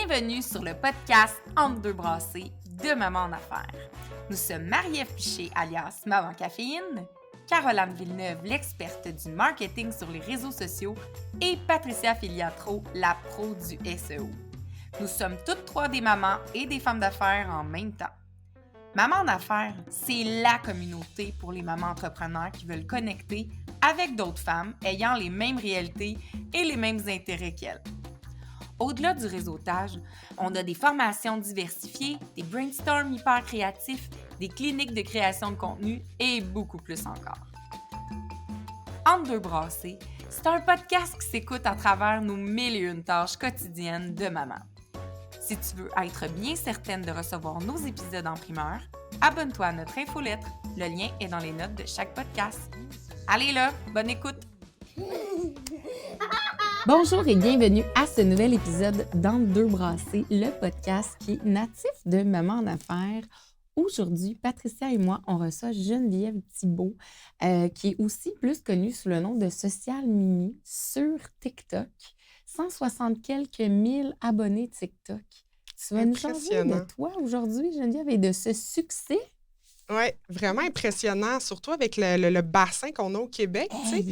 Bienvenue sur le podcast Entre deux brassées de Maman en affaires. Nous sommes Marie-Ève Piché, alias Maman Caféine, Caroline Villeneuve, l'experte du marketing sur les réseaux sociaux, et Patricia Filiatro, la pro du SEO. Nous sommes toutes trois des mamans et des femmes d'affaires en même temps. Maman en affaires, c'est la communauté pour les mamans entrepreneurs qui veulent connecter avec d'autres femmes ayant les mêmes réalités et les mêmes intérêts qu'elles. Au-delà du réseautage, on a des formations diversifiées, des brainstorms hyper créatifs, des cliniques de création de contenu et beaucoup plus encore. Entre deux brassées, c'est un podcast qui s'écoute à travers nos mille et une tâches quotidiennes de maman. Si tu veux être bien certaine de recevoir nos épisodes en primeur, abonne-toi à notre infolettre. Le lien est dans les notes de chaque podcast. Allez là, bonne écoute! Bonjour et bienvenue à ce nouvel épisode d'Entre deux brassées, le podcast qui est natif de Maman en affaires. Aujourd'hui, Patricia et moi, on reçoit Geneviève Thibault, qui est aussi plus connue sous le nom de Social Mimi sur TikTok. 160 quelques mille abonnés TikTok. Tu vas nous jaser de toi aujourd'hui, Geneviève, et de ce succès? Oui, vraiment impressionnant, surtout avec le bassin qu'on a au Québec, tu sais,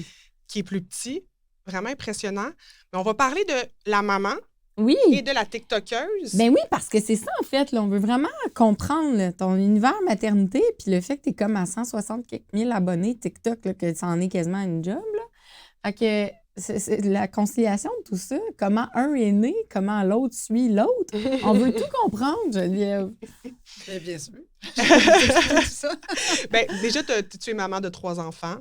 qui est plus petit. Vraiment impressionnant. Mais on va parler de la maman et de la TikTokeuse. Ben oui, parce que c'est ça, en fait. Là, on veut vraiment comprendre là, ton univers maternité puis le fait que tu es comme à 160 000 abonnés TikTok, là, que ça en est quasiment une job. Là. Fait que c'est la conciliation de tout ça, comment un est né, comment l'autre suit l'autre. On veut tout comprendre, Geneviève. Bien sûr. Ben, déjà, tu es maman de 3 enfants.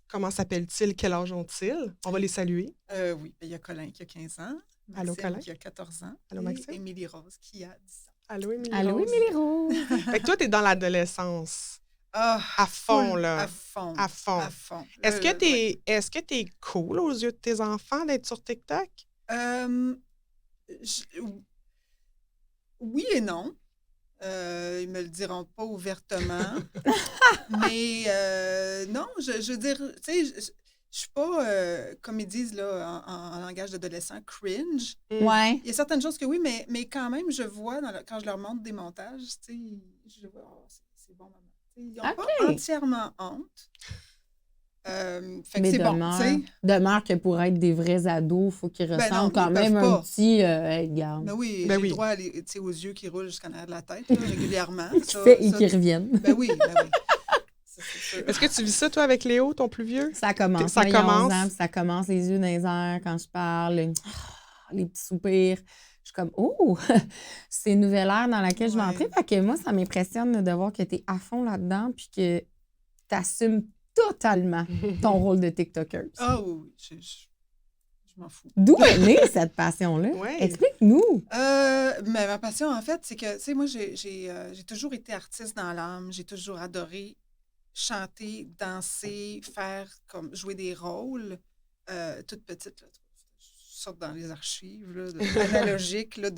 Comment s'appellent-ils? Quel âge ont-ils? On va les saluer. Oui, il y a Colin qui a 15 ans. Maxime Allô, Colin. qui a 14 ans. Allô, Maxime. Et Émilie Rose qui a 10 ans. Allô, Émilie Allô, Rose. Émilie Rose. Fait que toi, tu es dans l'adolescence. À fond, là. À fond. À fond. À fond. Est-ce que tu es cool aux yeux de tes enfants d'être sur TikTok? Oui et non. Ils me le diront pas ouvertement. Mais non, je veux dire, tu sais, je suis pas, comme ils disent là, en langage d'adolescent, cringe. Ouais. Il y a certaines choses que oui, mais quand même, je vois, quand je leur montre des montages, tu sais, je vois, c'est bon, maman. Ils n'ont pas entièrement honte. Fait que c'est bon, tu sais. Demeure que pour être des vrais ados, il faut qu'ils ressemblent non, quand même un petit Edgar. Ben oui, j'ai le droit aux yeux qui roulent jusqu'en arrière de la tête, là, régulièrement. Et qui reviennent. Ben oui. Est-ce que tu vis ça, toi, avec Léo, ton plus vieux? Ça commence. Ça commence. 11 ans, ça commence les yeux dans les airs quand je parle, les petits soupirs. Je suis comme, oh, c'est une nouvelle ère dans laquelle je vais entrer. Fait que moi, ça m'impressionne de voir que tu es à fond là-dedans puis que tu assumes totalement ton rôle de TikToker. Ah oui, je m'en fous. D'où est née cette passion-là? Ouais. Explique-nous. Mais ma passion, en fait, c'est que, tu sais, moi, j'ai toujours été artiste dans l'âme. J'ai toujours adoré chanter, danser, jouer des rôles. Toute petite, là, je sors dans les archives là, analogiques, là,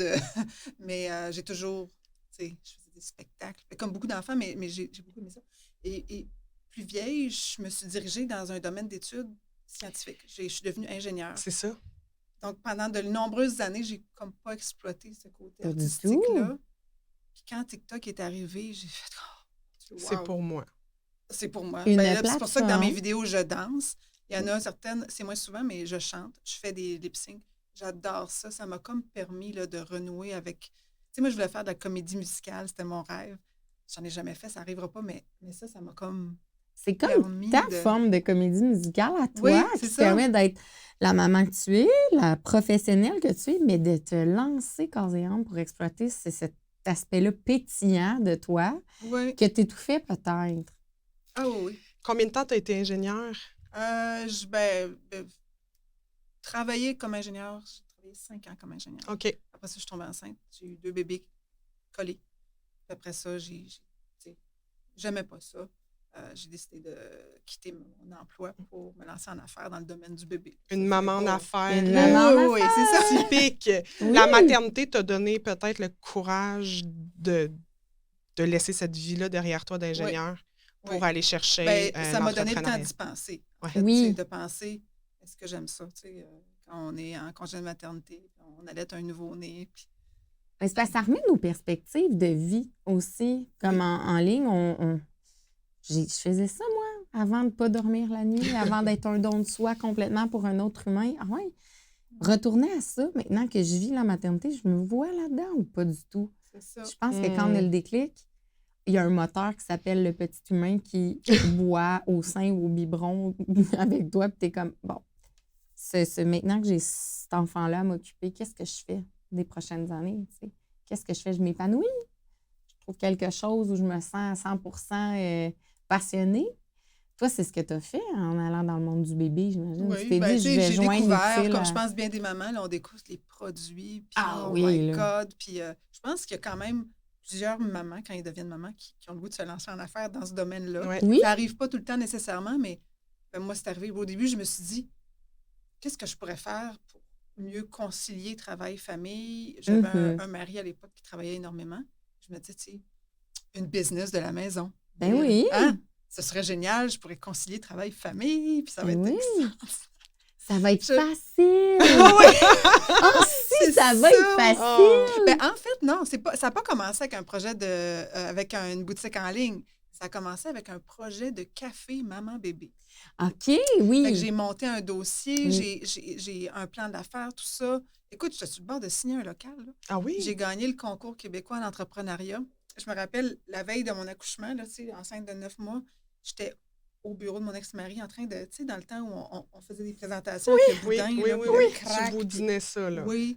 mais j'ai toujours, tu sais, je faisais des spectacles, comme beaucoup d'enfants, mais j'ai beaucoup aimé ça. Et plus vieille, je me suis dirigée dans un domaine d'études scientifiques. Je suis devenue ingénieure. C'est ça. Donc, pendant de nombreuses années, j'ai comme pas exploité ce côté Pas du artistique-là. Puis quand TikTok est arrivé, j'ai fait « wow. C'est pour moi. C'est pour moi. Là, c'est pour ça que dans mes vidéos, je danse. Il y en a certaines, c'est moins souvent, mais je chante. Je fais des lip-syncs. J'adore ça. Ça m'a comme permis là, de renouer avec... Tu sais, moi, je voulais faire de la comédie musicale. C'était mon rêve. J'en ai jamais fait. Ça n'arrivera pas, mais ça m'a comme... C'est comme ta forme de comédie musicale à toi qui te permet d'être la maman que tu es, la professionnelle que tu es, mais de te lancer corps et âme pour exploiter cet aspect-là pétillant de toi que tu étouffais peut-être. Ah oui. Combien de temps tu as été ingénieure? Travailler comme ingénieure, j'ai travaillé 5 ans comme ingénieure. OK. Après ça, je suis tombée enceinte. J'ai eu 2 bébés collés. Puis après ça, j'aimais pas ça. J'ai décidé de quitter mon emploi pour me lancer en affaires dans le domaine du bébé. Une maman en affaires. Oui, c'est ça. Typique. Oui. La maternité t'a donné peut-être le courage de laisser cette vie-là derrière toi d'ingénieur pour aller chercher ça m'a donné le temps d'y penser. En fait, de penser, est-ce que j'aime ça? Quand on est en congé de maternité, on allait un nouveau-né, puis C'est parce que ça remet nos perspectives de vie aussi. Comme en ligne, je faisais ça, moi, avant de ne pas dormir la nuit, avant d'être un don de soi complètement pour un autre humain. Ah ouais. Retourner à ça, maintenant que je vis la maternité, je me vois là-dedans ou pas du tout? C'est ça. Je pense que quand on a le déclic, il y a un moteur qui s'appelle le petit humain qui boit au sein ou au biberon avec toi, puis t'es comme, bon, c'est maintenant que j'ai cet enfant-là à m'occuper, qu'est-ce que je fais des prochaines années? T'sais? Qu'est-ce que je fais? Je m'épanouis? Je trouve quelque chose où je me sens à 100% passionnée? Toi, c'est ce que tu as fait en allant dans le monde du bébé, j'imagine. Oui, tu t'es dit, je vais j'ai joindre découvert, l'utile comme je pense bien des mamans, là, on découvre les produits, puis oh oui, my là. God, puis je pense qu'il y a quand même plusieurs mamans, quand ils deviennent mamans, qui ont le goût de se lancer en affaires dans ce domaine-là. Ouais. Oui. Ça n'arrive pas tout le temps nécessairement, mais moi, c'est arrivé. Au début, je me suis dit, qu'est-ce que je pourrais faire pour mieux concilier travail-famille? J'avais un mari à l'époque qui travaillait énormément. Je me disais, tu sais, une business de la maison. Ben oui. Hein? Ce serait génial, je pourrais concilier travail-famille, puis ça va être excellent. Ça va être facile. Oui! Oh, si, ça va être facile. Ben, en fait, non, ça n'a pas commencé avec un projet avec une boutique en ligne. Ça a commencé avec un projet de café maman-bébé. OK, oui. Fait que j'ai monté un dossier, j'ai un plan d'affaires, tout ça. Écoute, je suis sur le bord de signer un local. Là. Ah oui? J'ai gagné le concours québécois en entrepreneuriat. Je me rappelle, la veille de mon accouchement, là, enceinte de 9 mois, j'étais au bureau de mon ex-mari en train de, tu sais, dans le temps où on faisait des présentations avec le boudin. Oui. Tu vous dînais ça, là. Oui.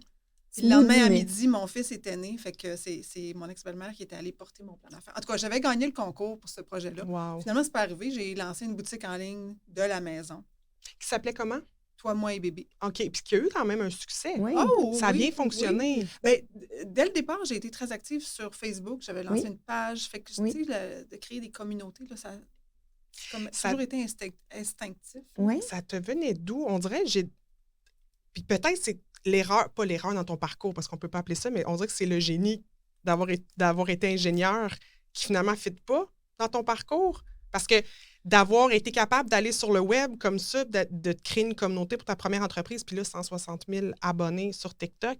Puis le lendemain à midi, mon fils était né. Fait que c'est mon ex-belle-mère qui était allée porter mon plan d'affaires. En tout cas, j'avais gagné le concours pour ce projet-là. Wow. Finalement, c'est pas arrivé. J'ai lancé une boutique en ligne de la maison. Qui s'appelait comment? Toi, moi et bébé. OK. Puis qui a eu quand même un succès. Oui. Oh, ça a bien fonctionné. Oui. Bien, dès le départ, j'ai été très active sur Facebook. J'avais lancé une page. Fait que, tu sais, de créer des communautés, là, ça a toujours été instinctif. Oui. Ça te venait d'où? On dirait, puis peut-être c'est pas l'erreur dans ton parcours, parce qu'on peut pas appeler ça, mais on dirait que c'est le génie d'avoir été ingénieur qui finalement ne fit pas dans ton parcours. Parce que d'avoir été capable d'aller sur le web comme ça, de te créer une communauté pour ta première entreprise, puis là, 160 000 abonnés sur TikTok,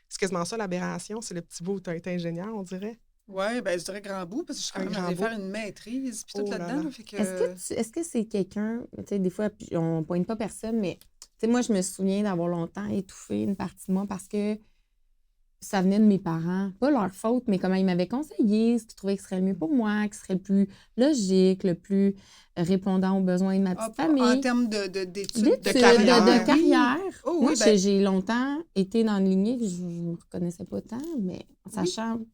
c'est quasiment ça l'aberration. C'est le petit bout où tu as été ingénieur, on dirait. Oui, bien, je dirais grand bout, parce que je suis quand même allée faire une maîtrise, puis tout là-dedans. Là, fait que... Est-ce que c'est quelqu'un, tu sais, des fois, on ne pointe pas personne, mais, tu sais, moi, je me souviens d'avoir longtemps étouffé une partie de moi parce que ça venait de mes parents. Pas leur faute, mais comment ils m'avaient conseillé, ce qu'ils trouvaient que serait le mieux pour moi, qui serait le plus logique, le plus répondant aux besoins de ma petite famille. En termes d'études, de carrière. Oh, moi, oui, j'ai longtemps été dans une lignée que je ne me reconnaissais pas tant, mais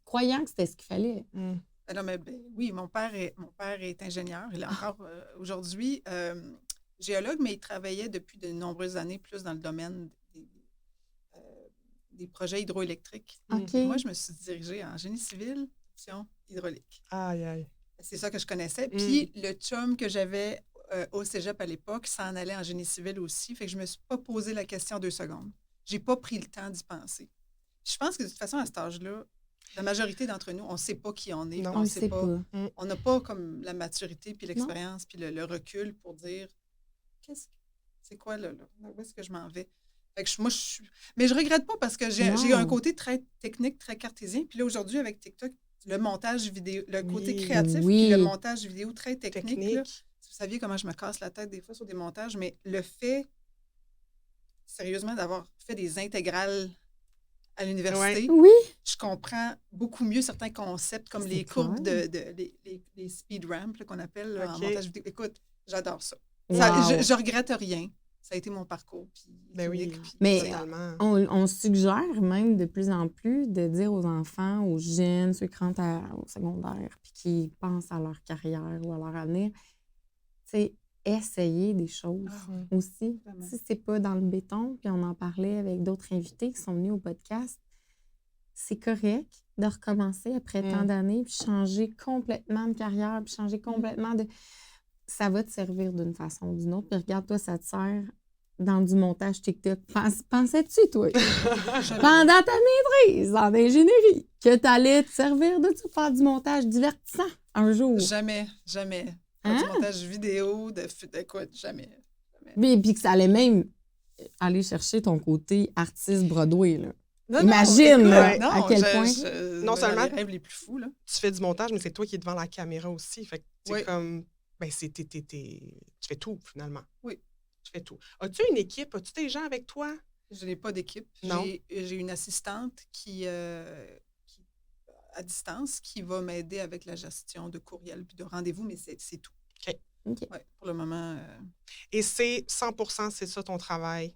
croyant que c'était ce qu'il fallait. Non, mais oui, mon père est ingénieur. Il est encore aujourd'hui géologue, mais il travaillait depuis de nombreuses années plus dans le domaine des projets hydroélectriques. Okay. Moi, je me suis dirigée en génie civil, option hydraulique. Aïe, aïe. C'est ça que je connaissais. Puis le chum que j'avais au cégep à l'époque s'en allait en génie civil aussi. Fait que je ne me suis pas posé la question 2 secondes. J'ai pas pris le temps d'y penser. Je pense que de toute façon, à cet âge-là, la majorité d'entre nous, on ne sait pas qui on est. Non, on ne sait pas. On n'a pas comme la maturité, puis l'expérience, puis le recul pour dire c'est quoi là? Où est-ce que je m'en vais? Fait que mais je regrette pas parce que j'ai un côté très technique, très cartésien. Puis là, aujourd'hui, avec TikTok, le montage vidéo, le côté créatif, puis le montage vidéo très technique. Là, si vous saviez comment je me casse la tête des fois sur des montages, mais le fait, sérieusement, d'avoir fait des intégrales à l'université, je comprends beaucoup mieux certains concepts comme les courbes les speed ramps qu'on appelle en montage vidéo. Écoute, j'adore ça. Je regrette rien. Ça a été mon parcours. Mais on suggère même de plus en plus de dire aux enfants, aux jeunes, ceux qui rentrent au secondaire puis qui pensent à leur carrière ou à leur avenir, essayer des choses aussi. Vraiment. Si c'est pas dans le béton, puis on en parlait avec d'autres invités qui sont venus au podcast, c'est correct de recommencer après tant d'années puis changer complètement de carrière puis changer complètement de... Ça va te servir d'une façon ou d'une autre. Puis regarde, toi, ça te sert dans du montage TikTok. Pensais-tu, toi, pendant ta maîtrise en ingénierie, que tu allais te servir de ça, faire du montage divertissant un jour? Jamais. Faire du montage vidéo, de quoi? Jamais. Puis que ça allait même aller chercher ton côté artiste Broadway, là. Imagine écoute, à quel point. Non seulement les rêves les plus fous, là. tu fais du montage, mais c'est toi qui es devant la caméra aussi. Fait que c'est Oui. comme... Ben, tu fais tout, finalement. Oui. Tu fais tout. As-tu une équipe? As-tu des gens avec toi? Je n'ai pas d'équipe. Non. J'ai une assistante qui, à distance, qui va m'aider avec la gestion de courriel puis de rendez-vous, mais c'est tout. OK. Ouais, pour le moment. Et c'est 100%, c'est ça ton travail?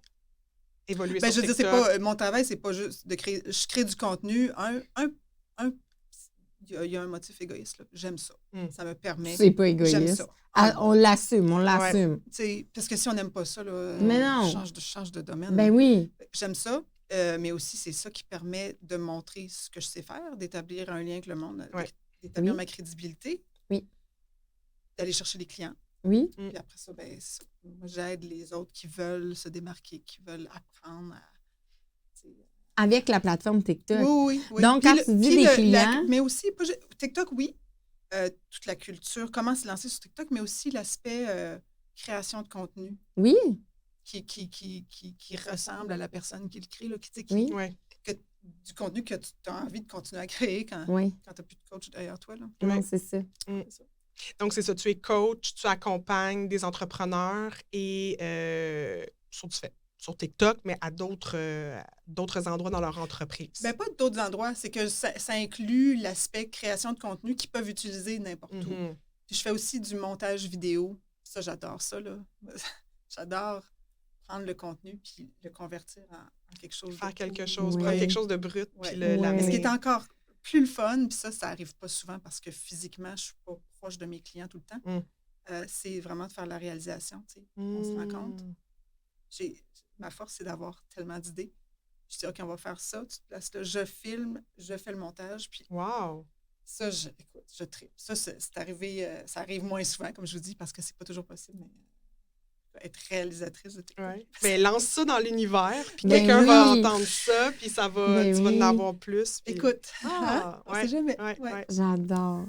Évoluer Ben, sur je veux dire, TikTok? c'est pas, mon travail, c'est pas juste de créer. Je crée du contenu. Il y a un motif égoïste, là. J'aime ça. Ça me permet. C'est pas J'aime égoïste. ça. On l'assume. Parce que si on n'aime pas ça, là, Mais non. change de domaine. Ben oui. J'aime ça, mais aussi c'est ça qui permet de montrer ce que je sais faire, d'établir un lien avec le monde, d'établir ma crédibilité. Oui. D'aller chercher les clients. Oui. Puis après ça, ben, moi, j'aide les autres qui veulent se démarquer, qui veulent apprendre à... Avec la plateforme TikTok. Oui. Donc, quand tu dis des clients... mais aussi, TikTok, oui. Toute la culture, comment se lancer sur TikTok, mais aussi l'aspect création de contenu. Oui. Qui ressemble à la personne qui le crée, là, du contenu que tu as envie de continuer à créer quand tu n'as plus de coach derrière toi. Là. Non, c'est ça. Donc, c'est ça. Tu es coach, tu accompagnes des entrepreneurs et sur TikTok, mais à d'autres endroits dans leur entreprise. Bien, pas d'autres endroits. C'est que ça inclut l'aspect création de contenu qu'ils peuvent utiliser n'importe où. Puis je fais aussi du montage vidéo. Ça, j'adore ça, là. J'adore prendre le contenu puis le convertir en quelque chose Faire de quelque chose, prendre quelque chose de brut puis l'amener. Ce qui est encore plus le fun, puis ça n'arrive pas souvent parce que physiquement, je ne suis pas proche de mes clients tout le temps. C'est vraiment de faire la réalisation, tu sais. On se rend compte. Ma force, c'est d'avoir tellement d'idées. Je dis, OK, on va faire ça, tu te places là, je filme, je fais le montage, puis ça, écoute, je tripe. Ça, c'est arrivé, ça arrive moins souvent, comme je vous dis, parce que c'est pas toujours possible, mais être réalisatrice de TikTok. Mais lance ça dans l'univers, puis quelqu'un va entendre ça, puis ça va, tu vas en avoir plus. Puis... Écoute, on sait jamais. J'adore.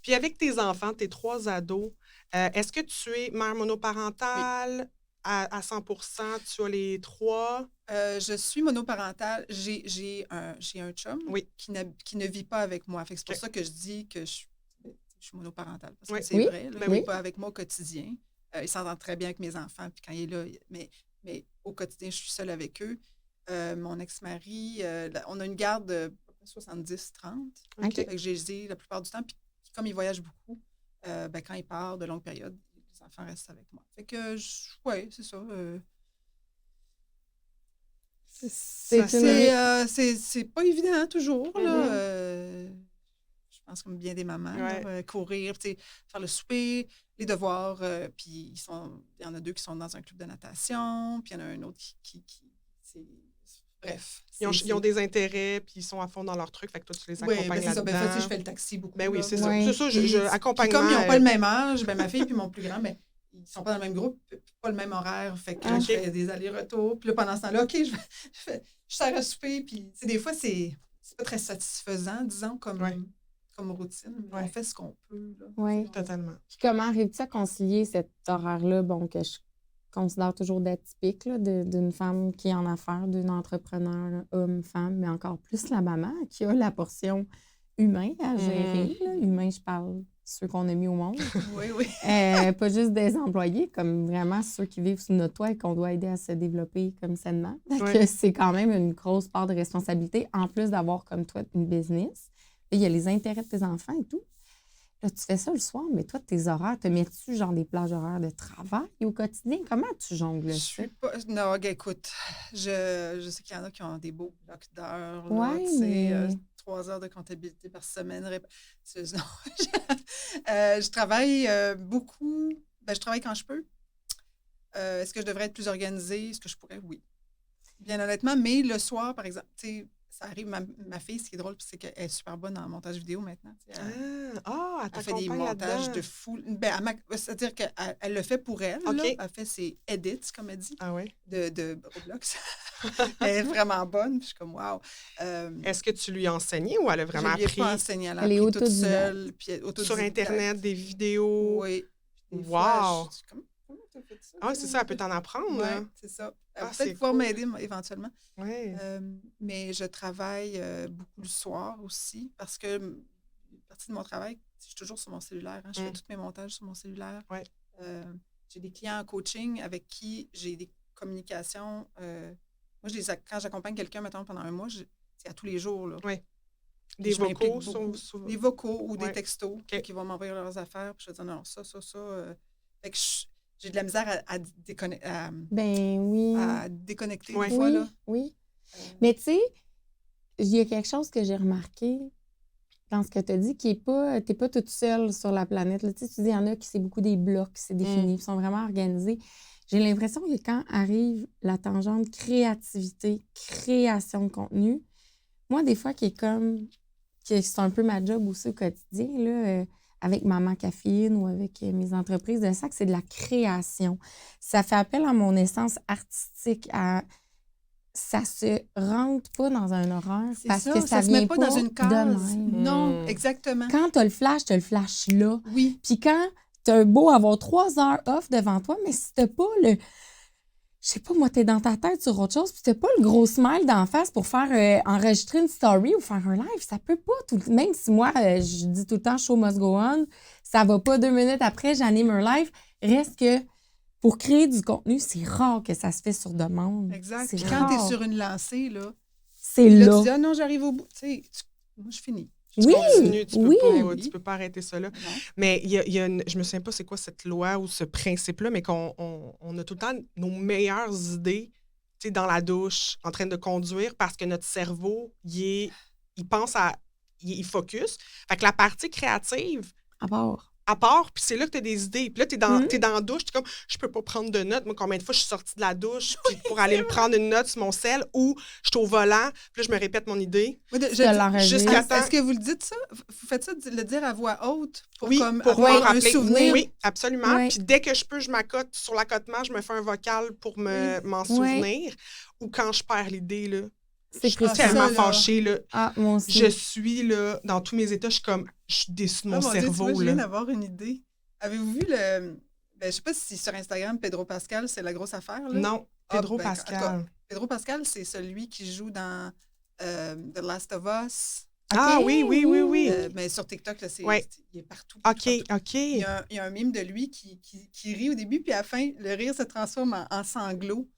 Puis avec tes enfants, tes 3 ados, est-ce que tu es mère monoparentale à 100%? Tu as les 3? Je suis monoparentale. J'ai un chum qui ne vit pas avec moi. Fait que c'est pour ça que je dis que je suis monoparentale. Parce que c'est vrai, là, il ne vit pas avec moi au quotidien. Il s'entend très bien avec mes enfants, puis quand il est là, mais au quotidien, je suis seule avec eux. Mon ex-mari, on a une garde de 70-30. Fait que j'ai la plupart du temps, puis comme il voyage beaucoup, quand il part de longues périodes, les enfants restent avec moi. Fait que, c'est ça. C'est pas évident toujours, là. Je pense comme bien des mamans, courir, faire le souper, les devoirs, puis il y en a 2 qui sont dans un club de natation, puis il y en a un autre qui bref. Ils ont des intérêts, puis ils sont à fond dans leur truc, fait que toi, tu les accompagnes là-dedans. Ben, ça, je fais le taxi beaucoup. Ben oui, là, c'est ça. C'est ça, je accompagne. Comme ils n'ont pas le même âge, ma fille puis mon plus grand, mais ils ne sont pas dans le même groupe, pas le même horaire, fait que je fais des allers-retours, puis là, pendant ce temps-là, OK, je sers à souper, puis des fois, c'est pas très satisfaisant, disons, comme routine, mais on fait ce qu'on peut. Oui, totalement. Puis comment arrives-tu à concilier cet horaire-là, que je considère toujours d'atypique, d'une femme qui est en affaires, d'une entrepreneur, là, homme, femme, mais encore plus la maman, qui a la portion humain à gérer. Là. Humain, je parle ceux qu'on a mis au monde. Oui. Pas juste des employés, comme vraiment ceux qui vivent sous notre toit et qu'on doit aider à se développer comme sainement. Donc, c'est quand même une grosse part de responsabilité, en plus d'avoir comme toi une business. Il y a les intérêts de tes enfants et tout. Là, tu fais ça le soir, mais toi, tes horaires, te mets-tu genre des plages horaires de travail au quotidien? Comment tu jongles ça? Non, écoute, je sais qu'il y en a qui ont des beaux blocs d'heures. 3 heures de comptabilité par semaine. Je travaille beaucoup. Je travaille quand je peux. Est-ce que je devrais être plus organisée? Est-ce que je pourrais? Oui. Bien honnêtement, mais le soir, par exemple, ça arrive, ma fille, ce qui est drôle, c'est qu'elle est super bonne en montage vidéo maintenant. Elle fait des montages de fou. C'est-à-dire qu'elle le fait pour elle. Là. Elle fait ses edits, comme elle dit, de Roblox. Elle est vraiment bonne. Puis je suis comme, wow. Est-ce que tu lui as enseigné ou elle a vraiment appris? Je lui ai pas enseigné. Elle a appris toute seule. Sur Internet, des vidéos? Oui. Wow! comment tu as fait ça? Ah, c'est ça, elle peut t'en apprendre. Oui, c'est ça. Elle va c'est peut-être pouvoir cool. m'aider éventuellement. Ouais. Mais je travaille beaucoup le soir aussi parce que une partie de mon travail, je suis toujours sur mon cellulaire. Je fais tous mes montages sur mon cellulaire. Ouais. J'ai des clients en coaching avec qui j'ai des communications. Moi, quand j'accompagne quelqu'un, mettons, pendant un mois, c'est à tous les jours. Là. Oui. Puis Des je m'implique vocaux, beaucoup. souvent. Des vocaux ou Ouais. des textos qui vont m'envoyer leurs affaires. Puis je vais dire non, ça. Fait que j'ai de la misère à déconnecter. À déconnecter des fois. Là. Oui. Mais tu sais, il y a quelque chose que j'ai remarqué dans ce que tu as dit, qui est pas, t'es pas toute seule sur la planète. Là. Tu dis, il y en a qui c'est beaucoup des blocs, c'est défini, ils sont vraiment organisés. J'ai l'impression que quand arrive la tangente créativité, création de contenu, moi, des fois, c'est un peu ma job aussi au quotidien, là, avec Maman Caféine ou avec mes entreprises de sac, c'est de la création. Ça fait appel à mon essence artistique, ça se rentre pas dans un horaire parce que ça se vient met pas dans une case. de même. Non, exactement. Quand t'as le flash là. Oui. Puis quand t'as beau avoir 3 heures off devant toi, mais si t'as pas le... Je sais pas, moi, t'es dans ta tête sur autre chose, puis t'as pas le gros smile d'en face pour faire enregistrer une story ou faire un live. Ça peut pas Même si moi, je dis tout le temps « show must go on », ça va pas 2 minutes après, j'anime un live. Reste que pour créer du contenu, c'est rare que ça se fait sur demande. Exact. C'est Puis quand rare. t'es sur une lancée, là, c'est là, là. tu dis « ah non, j'arrive au bout ». Tu sais, moi, je finis. Tu continues, tu peux pas arrêter ça là. Non. Mais je me souviens pas c'est quoi cette loi ou ce principe-là, mais qu'on a tout le temps nos meilleures idées dans la douche, en train de conduire, parce que notre cerveau, il pense il focus. Fait que la partie créative, à part, puis c'est là que tu as des idées. Puis là, tu es dans la douche, tu es comme, je peux pas prendre de notes. Moi, combien de fois je suis sortie de la douche pour aller me prendre une note sur mon sel, ou je suis au volant, puis là, je me répète mon idée. Jusqu'à temps. Est-ce que vous le dites ça? Vous faites ça, le dire à voix haute pour pour avoir un rappeler. souvenir? Oui, absolument. Oui. Puis dès que je peux, je m'accote sur l'accotement, je me fais un vocal pour m'en souvenir. Ou quand je perds l'idée, là. Je suis tellement fâchée, là. Ah, moi aussi. Je suis, là, dans tous mes états, je suis déçue de mon cerveau. Dieu, je viens d'avoir une idée. Avez-vous vu je sais pas si sur Instagram, Pedro Pascal, c'est la grosse affaire, là? Non, Pedro Pascal. Pedro Pascal, c'est celui qui joue dans The Last of Us. Ah oui. Mais sur TikTok, là, il est partout. OK. Il y a un mime de lui qui rit au début, puis à la fin, le rire se transforme en sanglots.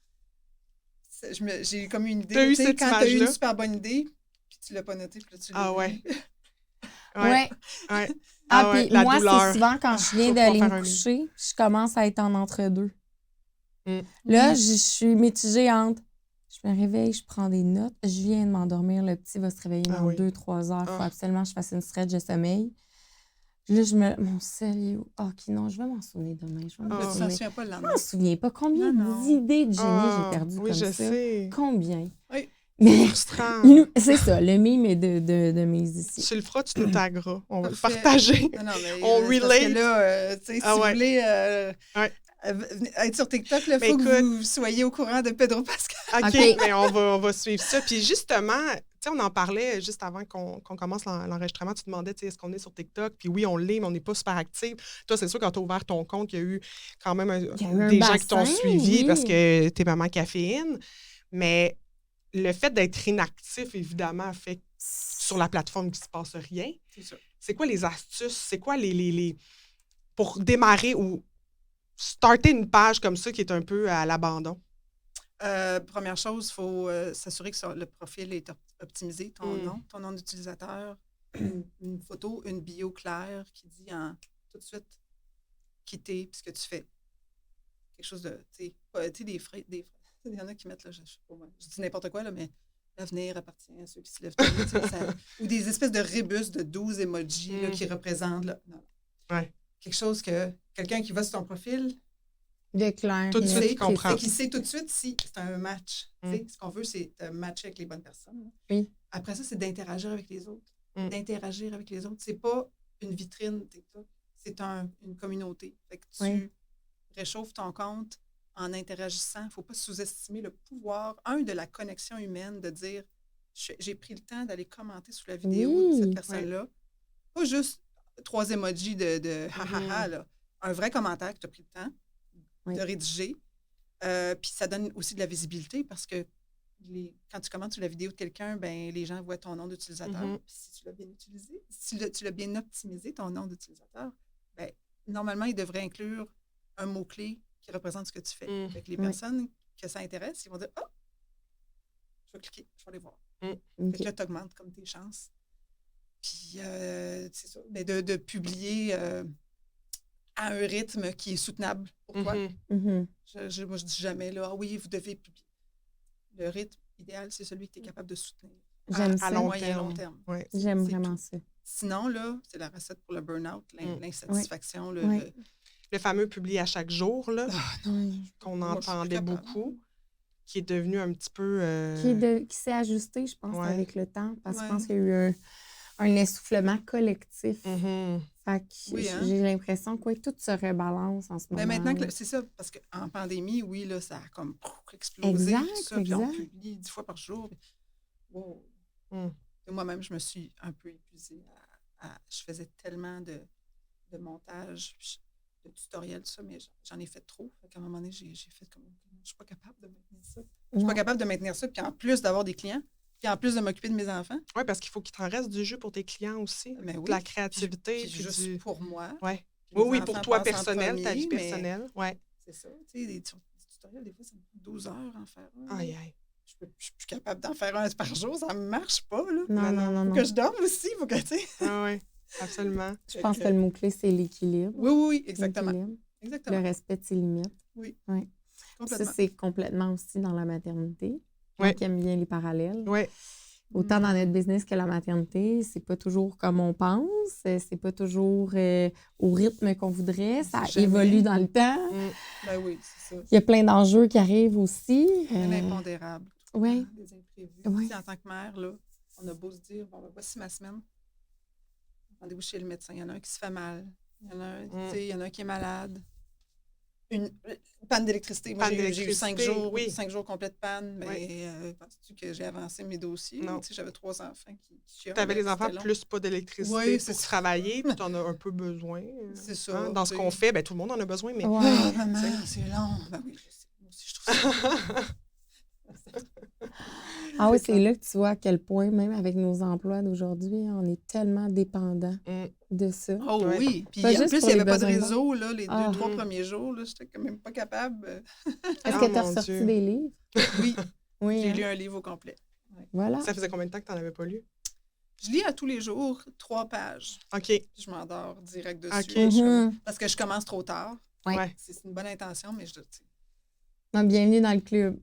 J'ai comme une idée. Quand tu as eu une super bonne idée, puis tu l'as pas noté, puis là, tu l'as ouais. Ouais. Puis moi, c'est souvent quand je viens d'aller me coucher, je commence à être en entre-deux. Là, je suis mitigée entre je me réveille, je prends des notes, je viens de m'endormir, le petit va se réveiller dans 2-3 heures, il faut absolument que je fasse une stretch de sommeil. Là, mon sérieux, OK, non, je vais m'en souvenir demain. Je m'en souviens pas. Combien d'idées de génie j'ai perdues comme ça? Sais. Combien? Oui. Mais frustrant. C'est ça, le mime est de mes ici. Tu le feras, tu nous tagueras. On va le partager. On relate. Parce que là, si vous voulez être sur TikTok, il faut que vous soyez au courant de Pedro Pascal. OK, mais on va suivre ça. Puis justement, on en parlait juste avant qu'on commence l'enregistrement. Tu demandais, est-ce qu'on est sur TikTok? Puis oui, on l'est, mais on n'est pas super actifs. Toi, c'est sûr, quand tu as ouvert ton compte, il y a eu quand même des gens qui t'ont suivi parce que t'es Maman Caféine. Mais le fait d'être inactif, évidemment, fait que sur la plateforme qu'il ne se passe rien. C'est ça. C'est quoi les astuces? C'est quoi les pour démarrer ou starter une page comme ça qui est un peu à l'abandon? Première chose, il faut s'assurer que le profil est optimisé, ton nom d'utilisateur, une photo, une bio claire qui dit tout de suite qui t'es puis ce que tu fais. Quelque chose de, des frais. Il y en a qui mettent, là, je sais pas moi, je dis n'importe quoi, là, mais l'avenir appartient à ceux qui se lèvent tôt, ou des espèces de rébus de 12 emojis là, qui représentent. Là, non. Ouais. Quelque chose que quelqu'un qui va sur ton profil déclare. Tout de suite, il comprend. Qui sait tout de suite si c'est un match. Ce qu'on veut, c'est matcher avec les bonnes personnes. Oui. Après ça, c'est d'interagir avec les autres. D'interagir avec les autres. C'est pas une vitrine TikTok, c'est une communauté. Fait que tu réchauffes ton compte en interagissant. Il ne faut pas sous-estimer le pouvoir, de la connexion humaine, de dire j'ai pris le temps d'aller commenter sous la vidéo de cette personne-là. Pas juste 3 emojis de ha-ha-ha, là. Un vrai commentaire que tu as pris le temps de rédiger. Puis ça donne aussi de la visibilité parce que quand tu commentes sur la vidéo de quelqu'un, ben les gens voient ton nom d'utilisateur. Puis si tu l'as bien utilisé, si tu l'as bien optimisé, ton nom d'utilisateur, ben normalement, il devrait inclure un mot-clé qui représente ce que tu fais. Fait que les personnes que ça intéresse, ils vont dire « Ah, je vais cliquer, je vais aller voir. » Fait que là, tu augmentes comme tes chances. Puis, c'est ça, mais de publier à un rythme qui est soutenable pour toi. Moi, je dis jamais, là, ah oui, vous devez publier. Le rythme idéal, c'est celui que tu es capable de soutenir. J'aime ça. À long terme. Ouais. J'aime vraiment ça. Sinon, là, c'est la recette pour le burn-out, l'insatisfaction. Le fameux publier à chaque jour, là, qu'on Moi, entendait beaucoup, qui est devenu un petit peu... Qui s'est ajusté, je pense, avec le temps, parce que je pense qu'il y a eu un essoufflement collectif. Fait que j'ai l'impression que tout se rebalance en ce moment. Mais maintenant, c'est ça, parce qu'en pandémie, oui, là, ça a comme explosé. Tout ça, puis on publie 10 fois par jour. Wow. Moi-même, je me suis un peu épuisée. Je faisais tellement de montage, de tutoriels, tout ça, mais j'en ai fait trop. Fait qu'à un moment donné, j'ai fait comme... Je suis pas capable de maintenir ça. Je suis pas capable de maintenir ça, puis en plus d'avoir des clients, puis en plus de m'occuper de mes enfants. Oui, parce qu'il faut qu'il t'en reste du jus pour tes clients aussi. Mais oui. De la créativité. Puis juste pour moi. Ouais. Oui, pour toi personnel, ta vie personnelle. Ouais. C'est ça. Tu sais, des tutoriels, des fois, ça me prend 12 heures en faire un. Aïe. Je suis plus capable d'en faire un par jour, ça ne marche pas. Là. Non. Faut que je dorme aussi, faut que, tu sais. Oui, absolument. Je pense que le mot-clé, c'est l'équilibre. Oui, exactement. Le respect de ses limites. Oui. Ça, c'est complètement aussi dans la maternité. Moi qui aime bien les parallèles. Oui. Autant dans notre business que la maternité, c'est pas toujours comme on pense, c'est pas toujours au rythme qu'on voudrait, ça évolue dans le temps. Ben oui, c'est ça. Il y a plein d'enjeux qui arrivent aussi. L'impondérable. Oui. Des imprévus. En tant que mère, là, on a beau se dire, bon, voici ma semaine. Rendez-vous chez le médecin. Il y en a un qui se fait mal. Il y en a un qui est malade. Une panne d'électricité. Moi, j'ai eu 5 jours, 5 jours complets de panne. Mais penses-tu que j'ai avancé mes dossiers? Non. J'avais 3 enfants qui tu avais les enfants plus pas d'électricité pour travailler, puis tu en as un peu besoin. C'est ça. Dans ce qu'on fait, tout le monde en a besoin. Mais maman, c'est long. Ben oui, je sais. Moi aussi, je trouve ça. Ah oui, c'est là que tu vois à quel point, même avec nos emplois d'aujourd'hui, on est tellement dépendant de ça. Oh oui. Puis en plus, il n'y avait pas de réseau là, les 2-3 premiers jours. Je n'étais quand même pas capable. Est-ce que tu as ressorti des livres? Oui. J'ai lu un livre au complet. Ouais. Voilà. Ça faisait combien de temps que tu n'en avais pas lu? Je lis à tous les jours 3 pages. OK. Puis je m'endors direct dessus. Parce que je commence trop tard. Ouais. C'est une bonne intention, mais je... Bienvenue dans le club.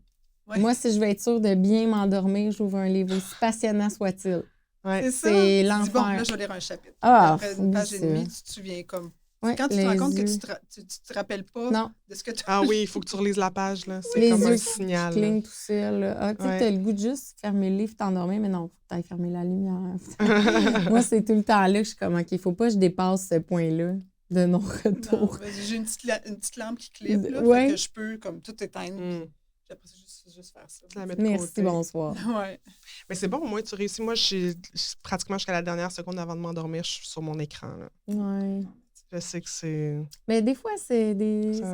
Ouais. Moi, si je veux être sûre de bien m'endormir, j'ouvre un livre aussi passionnant soit-il. Ouais. C'est l'enfer. Bon, là, je vais lire un chapitre. Après une page et demie, tu te souviens comme... Ouais, quand tu te rends compte que tu te rappelles pas de ce que tu... Ah oui, il faut que tu relises la page. Là. C'est comme un signal. Les yeux qui clignent tout seul. Tu as le goût de juste fermer le livre, t'endormir, mais non, faut que tu ailles fermer la lumière. Moi, c'est tout le temps là que je suis comme, OK, il faut pas que je dépasse ce point-là de non-retour. J'ai une petite lampe qui clip, là, fait que je peux comme tout éteindre. Puis après, juste faire ça. Merci, bonsoir. Ouais. Mais c'est bon, au moins, tu réussis. Moi, pratiquement jusqu'à la dernière seconde avant de m'endormir, je suis sur mon écran. Là. Ouais. Je sais que c'est... Mais des fois, ça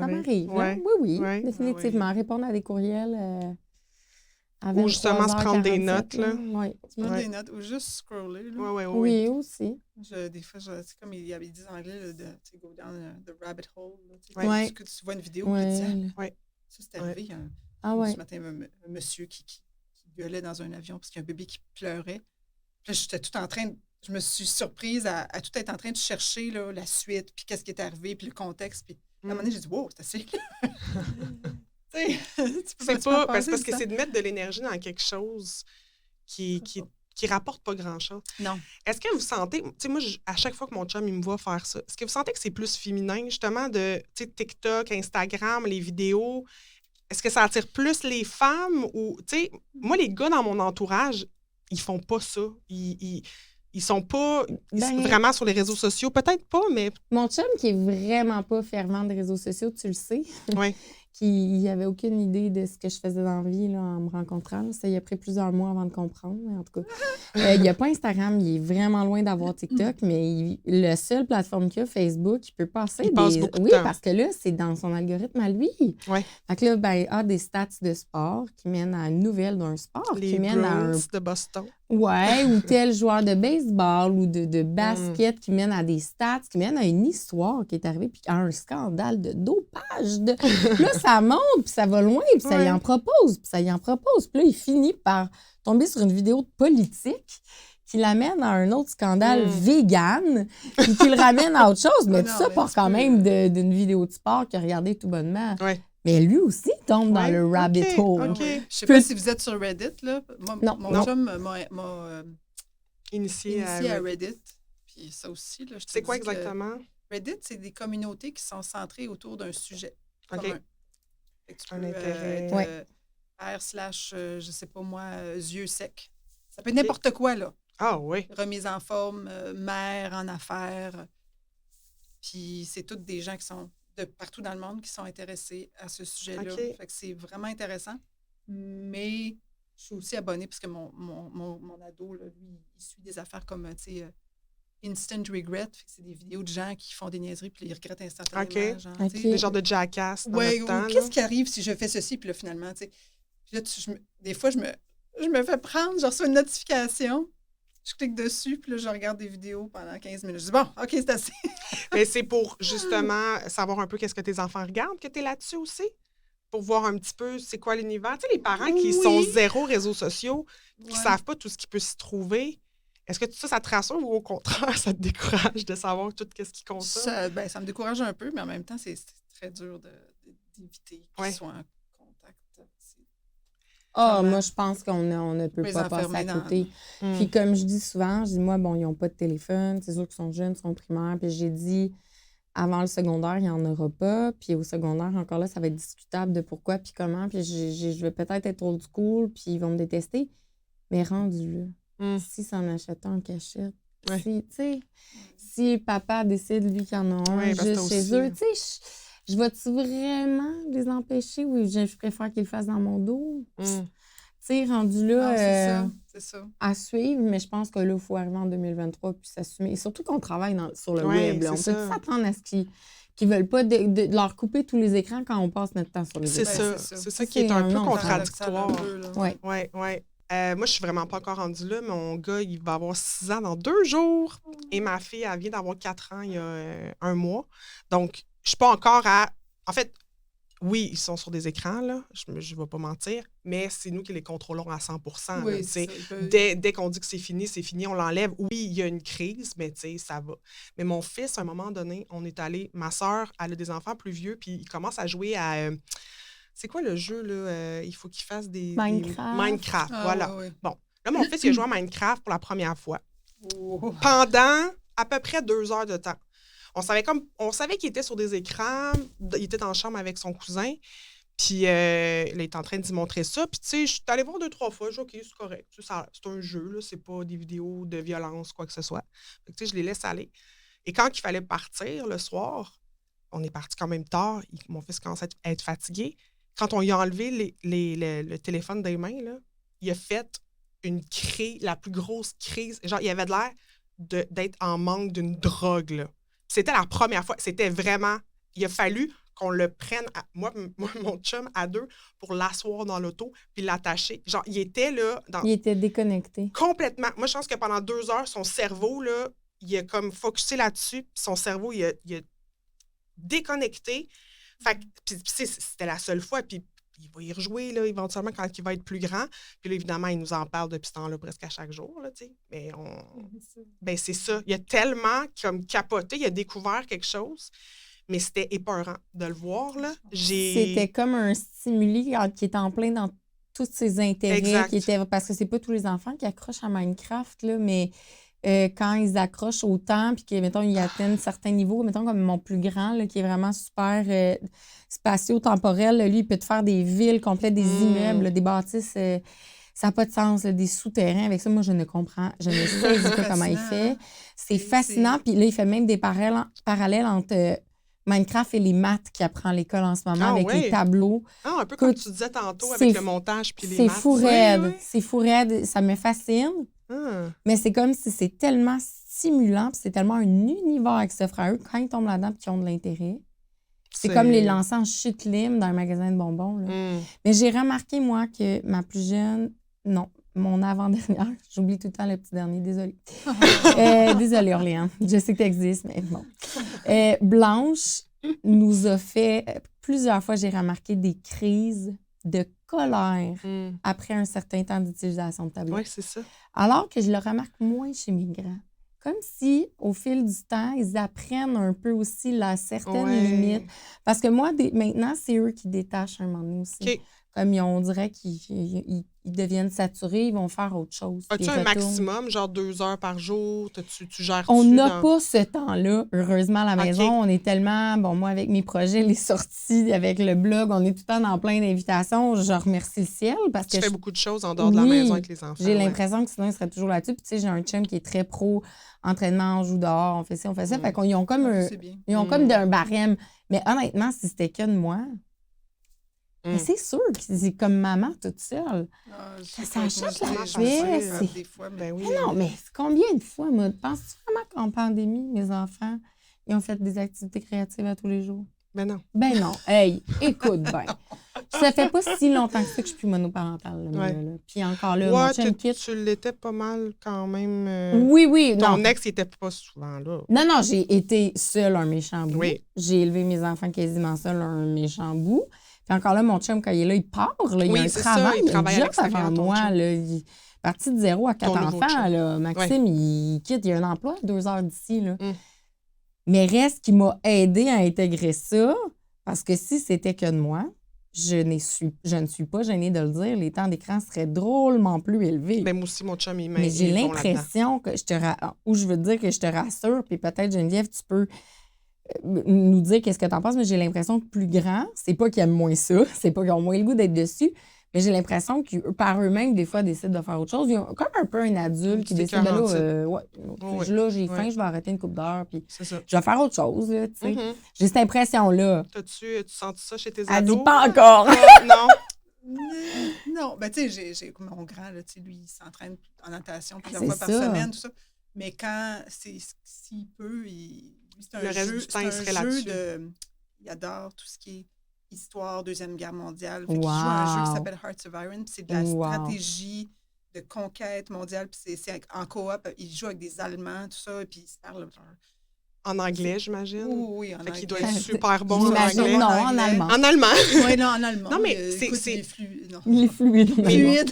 m'arrive. Ouais. Oui, définitivement. Répondre à des courriels ou justement se prendre des notes. Là. Se prendre des notes ou juste scroller. Là. Oui, aussi. Des fois, c'est comme ils disent en anglais, go down the rabbit hole. Là, que tu vois une vidéo et tu dis, ça, c'est arrivé. Ce matin, un monsieur qui gueulait dans un avion parce qu'il y a un bébé qui pleurait. Puis là, j'étais tout en train de... Je me suis surprise à tout être en train de chercher là, la suite, puis qu'est-ce qui est arrivé, puis le contexte. Puis à un moment donné, j'ai dit, wow, c'est assez clair. C'est pas parce que c'est de mettre de l'énergie dans quelque chose qui rapporte pas grand-chose. Non. Est-ce que vous sentez, tu sais, moi, à chaque fois que mon chum, il me voit faire ça, est-ce que vous sentez que c'est plus féminin, justement, de TikTok, Instagram, les vidéos? Est-ce que ça attire plus les femmes ou, tu sais, moi, les gars dans mon entourage, ils font pas ça. Ils sont pas vraiment sur les réseaux sociaux. Peut-être pas, mais... Mon chum, qui est vraiment pas fervent des réseaux sociaux, tu le sais, qu'il avait aucune idée de ce que je faisais dans la vie là, en me rencontrant. Là. Ça, il a pris plusieurs mois avant de comprendre, mais en tout cas. Il n'y a pas Instagram, il est vraiment loin d'avoir TikTok, mais la seule plateforme qu'il a, Facebook, il peut passer il passe beaucoup de Oui, temps. parce que là, c'est dans son algorithme à lui. Ouais. Fait que là, ben, il a des stats de sport qui mènent à une nouvelle d'un sport, Les qui mène à un... Bruins de Boston. Ouais, ou tel joueur de baseball ou de basket qui mène à des stats, qui mène à une histoire qui est arrivée, puis à un scandale de dopage. Là, ça monte, puis ça va loin, puis ça y en propose, puis ça y en propose. Puis là, il finit par tomber sur une vidéo de politique qui l'amène à un autre scandale vegan, puis qui le ramène à autre chose. Mais tout ça part quand même d'une vidéo de sport qu'il a regardé tout bonnement. Ouais. Mais lui aussi tombe dans le rabbit hole. Okay. Je sais pas si vous êtes sur Reddit, là. Moi, mon chum m'a initié à Reddit. Puis ça aussi, là, c'est quoi exactement? Reddit, c'est des communautés qui sont centrées autour d'un sujet commun. Fait que tu peux être je sais pas moi, yeux secs. Ça peut être n'importe quoi, là. Ah oui. Remise en forme, mère en affaires. Puis c'est toutes des gens qui sont de partout dans le monde qui sont intéressés à ce sujet-là. Fait que c'est vraiment intéressant. Mais je suis aussi abonnée parce que mon ado, là, lui, il suit des affaires comme, tu sais, Instant Regret. Fait que c'est des vidéos de gens qui font des niaiseries puis ils regrettent instantanément. Genre, des genres de jackass dans notre temps. Qu'est-ce qui arrive si je fais ceci? Puis là, finalement, tu sais, là, des fois, je me fais prendre, je reçois une notification. Je clique dessus, puis là, je regarde des vidéos pendant 15 minutes. Je dis, bon, OK, c'est assez. Mais c'est pour, justement, savoir un peu qu'est-ce que tes enfants regardent, que tu es là-dessus aussi? Pour voir un petit peu c'est quoi l'univers. Tu sais, les parents qui sont zéro réseaux sociaux, qui ne savent pas tout ce qui peut s'y trouver, est-ce que ça te rassure ou au contraire, ça te décourage de savoir tout ce qui consomme? Ça me décourage un peu, mais en même temps, c'est très dur d'éviter qu'ils soient en contact. Moi, je pense qu'on ne peut pas passer à côté. Puis comme je dis souvent, moi, bon, ils n'ont pas de téléphone. C'est sûr qu'ils sont jeunes, ils sont primaires. Puis j'ai dit, avant le secondaire, il n'y en aura pas. Puis au secondaire, encore là, ça va être discutable de pourquoi puis comment. Puis je vais peut-être être old school, puis ils vont me détester. Mais rendu là, si ça en achète un en cachette, si papa décide, lui, qu'il y en a un juste chez eux, tu sais... Je vais-tu vraiment les empêcher ou je préfère qu'ils le fassent dans mon dos? Tu sais, rendu là, c'est ça. À suivre, mais je pense que là, il faut arriver en 2023 puis s'assumer. Et surtout qu'on travaille sur le web. Là. On peut s'attendre à ce qu'ils ne veulent pas de leur couper tous les écrans quand on passe notre temps sur les écrans. C'est ça qui est un peu contradictoire. Oui. Moi, je suis vraiment pas encore rendue là. Mon gars, il va avoir 6 ans dans 2 jours. Et ma fille, elle vient d'avoir 4 ans il y a 1 mois. Donc, je suis pas encore à... En fait, oui, ils sont sur des écrans, là. Je ne vais pas mentir. Mais c'est nous qui les contrôlons à 100%. Oui, dès qu'on dit que c'est fini, on l'enlève. Oui, il y a une crise, mais tu sais, ça va. Mais mon fils, à un moment donné, on est allé... Ma sœur, elle a des enfants plus vieux, puis il commence à jouer à... c'est quoi le jeu, là? Il faut qu'il fasse des... Minecraft, voilà. Oui. Bon, là, mon fils, il a joué à Minecraft pour la première fois. Pendant à peu près 2 heures de temps. On savait qu'il était sur des écrans, il était dans la chambre avec son cousin, puis là, il est en train d'y montrer ça. Puis, tu sais, je suis allée voir 2-3 fois, je dis, OK, c'est correct. C'est un jeu, là, c'est pas des vidéos de violence, quoi que ce soit. Tu sais, je les laisse aller. Et quand il fallait partir le soir, on est parti quand même tard, mon fils commence à être fatigué. Quand on lui a enlevé le téléphone des mains, là, il a fait une crise, la plus grosse crise. Genre, il avait l'air d'être en manque d'une drogue, là. C'était la première fois. C'était vraiment... Il a fallu qu'on le prenne, moi, mon chum, à 2, pour l'asseoir dans l'auto puis l'attacher. Genre, il était là... Il était déconnecté. Complètement. Moi, je pense que pendant 2 heures, son cerveau, là, il a comme focusé là-dessus. Puis son cerveau, il a déconnecté. Fait que c'était la seule fois. Puis il va y rejouer, là, éventuellement, quand il va être plus grand. Puis là, évidemment, il nous en parle depuis ce temps-là presque à chaque jour, là, tu sais. Mais c'est ça. Il a tellement comme capoté, il a découvert quelque chose, mais c'était épeurant de le voir, là. C'était comme un stimuli qui est en plein dans tous ses intérêts. Parce que c'est pas tous les enfants qui accrochent à Minecraft, là, mais... quand ils accrochent autant, puis que, mettons, ils atteignent certains niveaux, mettons, comme mon plus grand, là, qui est vraiment super spatio-temporel, lui, il peut te faire des villes complètes, des immeubles, des bâtisses, ça n'a pas de sens, là, des souterrains. Avec ça, moi, je ne sais pas comment il fait. C'est fascinant, puis là, il fait même des parallèles entre Minecraft et les maths qu'il apprend à l'école en ce moment avec les tableaux. Ah, un peu comme tu disais tantôt avec le montage puis les maths. C'est fou raide. C'est fou raide. Ça me fascine. Mais c'est comme si c'est tellement stimulant puis c'est tellement un univers qui s'offre à eux quand ils tombent là-dedans et qu'ils ont de l'intérêt. C'est comme les lancer en chute libre dans un magasin de bonbons. Là. Mais j'ai remarqué, moi, que ma plus jeune... Non, mon avant-dernière. J'oublie tout le temps le petit dernier. Désolée. Désolée, Orléans. Je sais que tu existes, mais bon. Blanche nous a fait... Plusieurs fois, j'ai remarqué des crises de colère après un certain temps d'utilisation de tablette. Oui, c'est ça. Alors que je le remarque moins chez mes grands. Comme si, au fil du temps, ils apprennent un peu aussi la certaine limite. Parce que moi, maintenant, c'est eux qui détachent un moment donné aussi. Okay. Comme on dirait qu'ils deviennent saturés, ils vont faire autre chose. As-tu un maximum, genre 2 heures par jour? Tu gères-tu? On n'a pas ce temps-là, heureusement, à la maison. On est tellement... Bon, moi, avec mes projets, les sorties, avec le blog, on est tout le temps dans plein d'invitations. Je remercie le ciel parce que... Tu fais beaucoup de choses en dehors de la maison avec les enfants. J'ai l'impression que sinon, ils seraient toujours là-dessus. Puis, tu sais, j'ai un chum qui est très pro entraînement, on joue dehors, on fait ça, on fait ça. Fait qu'ils ont comme comme un barème. Mais honnêtement, si c'était que de moi... Mais c'est sûr que c'est comme maman toute seule. Ça achète la fête. Des fois, mais non, mais combien de fois, moi, penses-tu vraiment qu'en pandémie, mes enfants, ils ont fait des activités créatives à tous les jours? Ben non. Ben non. Hey, écoute bien. Ça fait pas si longtemps que ça que je suis plus monoparentale. Là. Puis encore là, mon chum quitte. Tu l'étais pas mal quand même. Oui. Ton ex, il était pas souvent là. Non, j'ai été seule un méchant bout. J'ai élevé mes enfants quasiment seule un méchant bout. Puis encore là, mon chum, quand il est là, il part. Là, il y a un travail, il travaille avant moi. Là, il est parti de 0 à 4 enfants. Là. Maxime, il quitte, il a un emploi à 2 heures d'ici. Là. Mais reste qui m'a aidé à intégrer ça, parce que si c'était que de moi, je ne suis pas gênée de le dire, les temps d'écran seraient drôlement plus élevés. Ben, moi aussi, mon chum, il Mais j'ai l'impression que je veux dire que je te rassure, puis peut-être, Geneviève, tu peux nous dire qu'est-ce que tu en penses, mais j'ai l'impression que plus grand, c'est pas qu'ils aiment moins ça, c'est pas qu'ils ont moins le goût d'être dessus, mais j'ai l'impression que par eux-mêmes, des fois, décident de faire autre chose. Ils ont comme un peu un adulte qui décide, là, j'ai faim, je vais arrêter une couple d'heures, puis je vais faire autre chose, là, tu sais. J'ai cette impression-là. Tu sens ça chez tes ados? Elle dit pas encore! Non? Non, ben tu sais, j'ai mon grand, là, tu sais, lui, il s'entraîne en natation plusieurs fois par semaine, tout ça. Mais quand, s'il peut, c'est un jeu, il adore tout ce qui est histoire, Deuxième Guerre mondiale. Fait qu'il joue à un jeu qui s'appelle Hearts of Iron, puis c'est de la stratégie de conquête mondiale, puis c'est en coop. Il joue avec des Allemands, tout ça, et puis il se parle... En anglais, j'imagine? Oui, en anglais. Fait qu'il doit être super bon en anglais. Non, en allemand. En allemand? Oui, non, en allemand. Non, mais c'est fluide. Il est fluide. Fluide.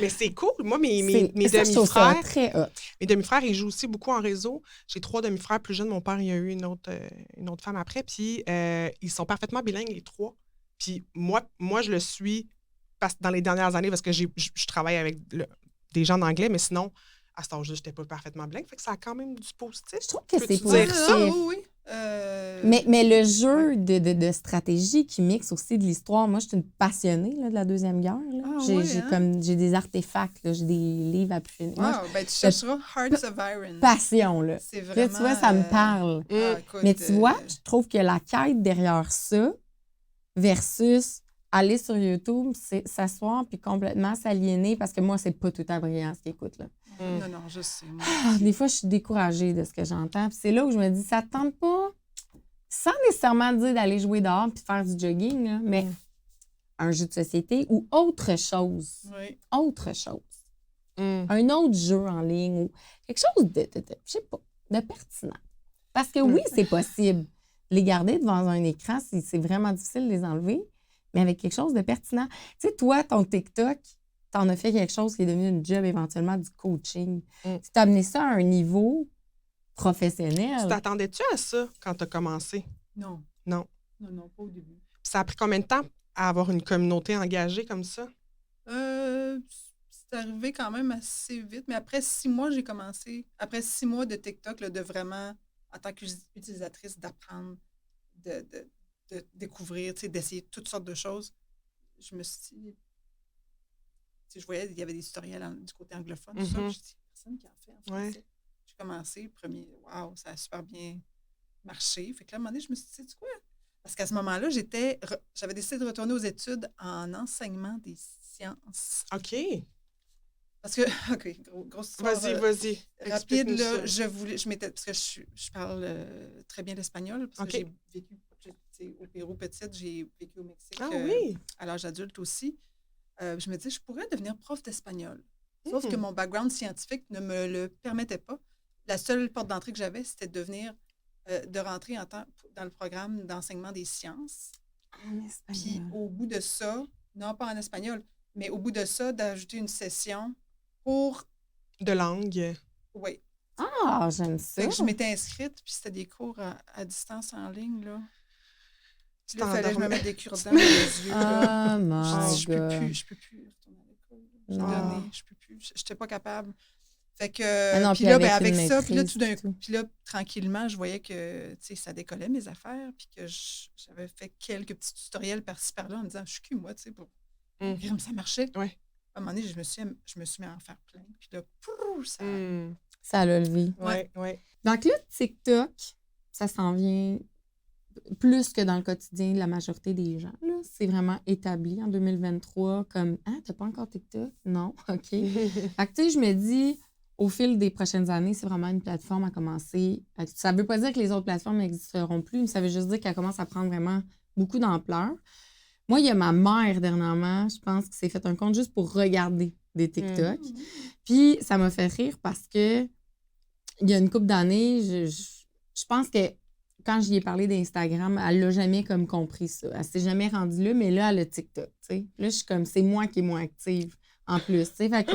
Mais c'est cool. Moi, mes demi-frères... Très hot. Mes demi-frères, ils jouent aussi beaucoup en réseau. J'ai 3 demi-frères plus jeunes. Mon père, il a eu une autre femme après. Puis, ils sont parfaitement bilingues, les 3. Puis, moi, je le suis dans les dernières années parce que je travaille avec des gens d'anglais, mais sinon... À cet âge-là, je n'étais pas parfaitement blanc. Fait que ça a quand même du positif. Je trouve que c'est positif. Oui. Mais le jeu de stratégie qui mixe aussi de l'histoire, moi, je suis une passionnée là, de la Deuxième Guerre. Là. J'ai des artefacts, là, j'ai des livres à plus finir. Ben, tu chercheras Hearts of Iron. Passion, là. C'est vraiment... Là, tu vois, ça me parle. Écoute, mais tu vois, je trouve que la quête derrière ça versus... aller sur YouTube, c'est s'asseoir puis complètement s'aliéner parce que moi, c'est pas tout à brillant ce qu'ils écoutent, là. Non, je sais. Des fois, je suis découragée de ce que j'entends. Puis c'est là où je me dis, ça te tente pas, sans nécessairement dire d'aller jouer dehors puis faire du jogging, là, mais un jeu de société ou autre chose. Oui. Autre chose. Un autre jeu en ligne ou quelque chose de je sais pas, de pertinent. Parce que oui, c'est possible. Les garder devant un écran, c'est vraiment difficile de les enlever. Mais avec quelque chose de pertinent. Tu sais, toi, ton TikTok, t'en as fait quelque chose qui est devenu une job éventuellement du coaching. Tu t'as amené ça à un niveau professionnel. Tu t'attendais-tu à ça quand t'as commencé? Non. Non. Non, pas au début. Puis ça a pris combien de temps à avoir une communauté engagée comme ça? C'est arrivé quand même assez vite. Mais après 6 mois, j'ai commencé. Après 6 mois de TikTok, là, de vraiment, en tant qu'utilisatrice, d'apprendre, de découvrir, d'essayer toutes sortes de choses. Je me suis dit, je voyais qu'il y avait des tutoriels du côté anglophone, tout ça. Je me suis dit, personne qui en fait en français. J'ai commencé, premier, wow, ça a super bien marché. Fait que là, à un moment donné, je me suis dit, sais-tu quoi? Parce qu'à ce moment-là, j'avais décidé de retourner aux études en enseignement des sciences. OK. Parce que, OK, grosse histoire Vas-y. rapide, Explique-nous là, ça. parce que je parle très bien l'espagnol, parce que OK. j'ai vécu au Pérou petite, j'ai vécu au Mexique Ah oui? à l'âge adulte aussi. Je me disais, je pourrais devenir prof d'espagnol. Sauf que mon background scientifique ne me le permettait pas. La seule porte d'entrée que j'avais, c'était de rentrer dans le programme d'enseignement des sciences. En Puis espagnol. au bout de ça, non pas en espagnol, mais au bout de ça, d'ajouter une session pour... De langue. Oui. Ah, j'aime ça. Fait que je m'étais inscrite, puis c'était des cours à distance en ligne, là. Tu Puis là, il fallait que je me t'endormais. mette des cure-dents dans les yeux, là. Oh Je my dis, God. je peux plus retourner à l'école. J'ai Non. donné, je peux plus. J'étais pas capable. Fait que, Ah non, puis puis là, avec avec une ça, puis là, maîtrise, tout. puis là, tranquillement, je voyais que, tu sais, ça décollait mes affaires, puis que j'avais fait quelques petits tutoriels par-ci, par-là, en me disant, je suis cul, moi, tu sais, pour... Mm. Ça marchait. Ouais. À un moment donné, je me suis mis à en faire plein, puis là, pouf, ça... Ça l'a levé. Ouais. Donc là, TikTok, ça s'en vient plus que dans le quotidien de la majorité des gens. Là. C'est vraiment établi en 2023 comme « Ah, t'as pas encore TikTok? » Non, OK. Fait que tu sais, je me dis, au fil des prochaines années, c'est vraiment une plateforme à commencer. Ça veut pas dire que les autres plateformes n'existeront plus, mais ça veut juste dire qu'elle commence à prendre vraiment beaucoup d'ampleur. Moi, il y a ma mère, dernièrement, je pense, qui s'est fait un compte juste pour regarder des TikTok. Puis, ça m'a fait rire parce que il y a une couple d'années, je pense que quand j'y ai parlé d'Instagram, elle l'a jamais comme compris ça. Elle s'est jamais rendue là, mais là, elle a TikTok, tu sais. Là, je suis comme, c'est moi qui est moins active en plus, tu sais. Fait que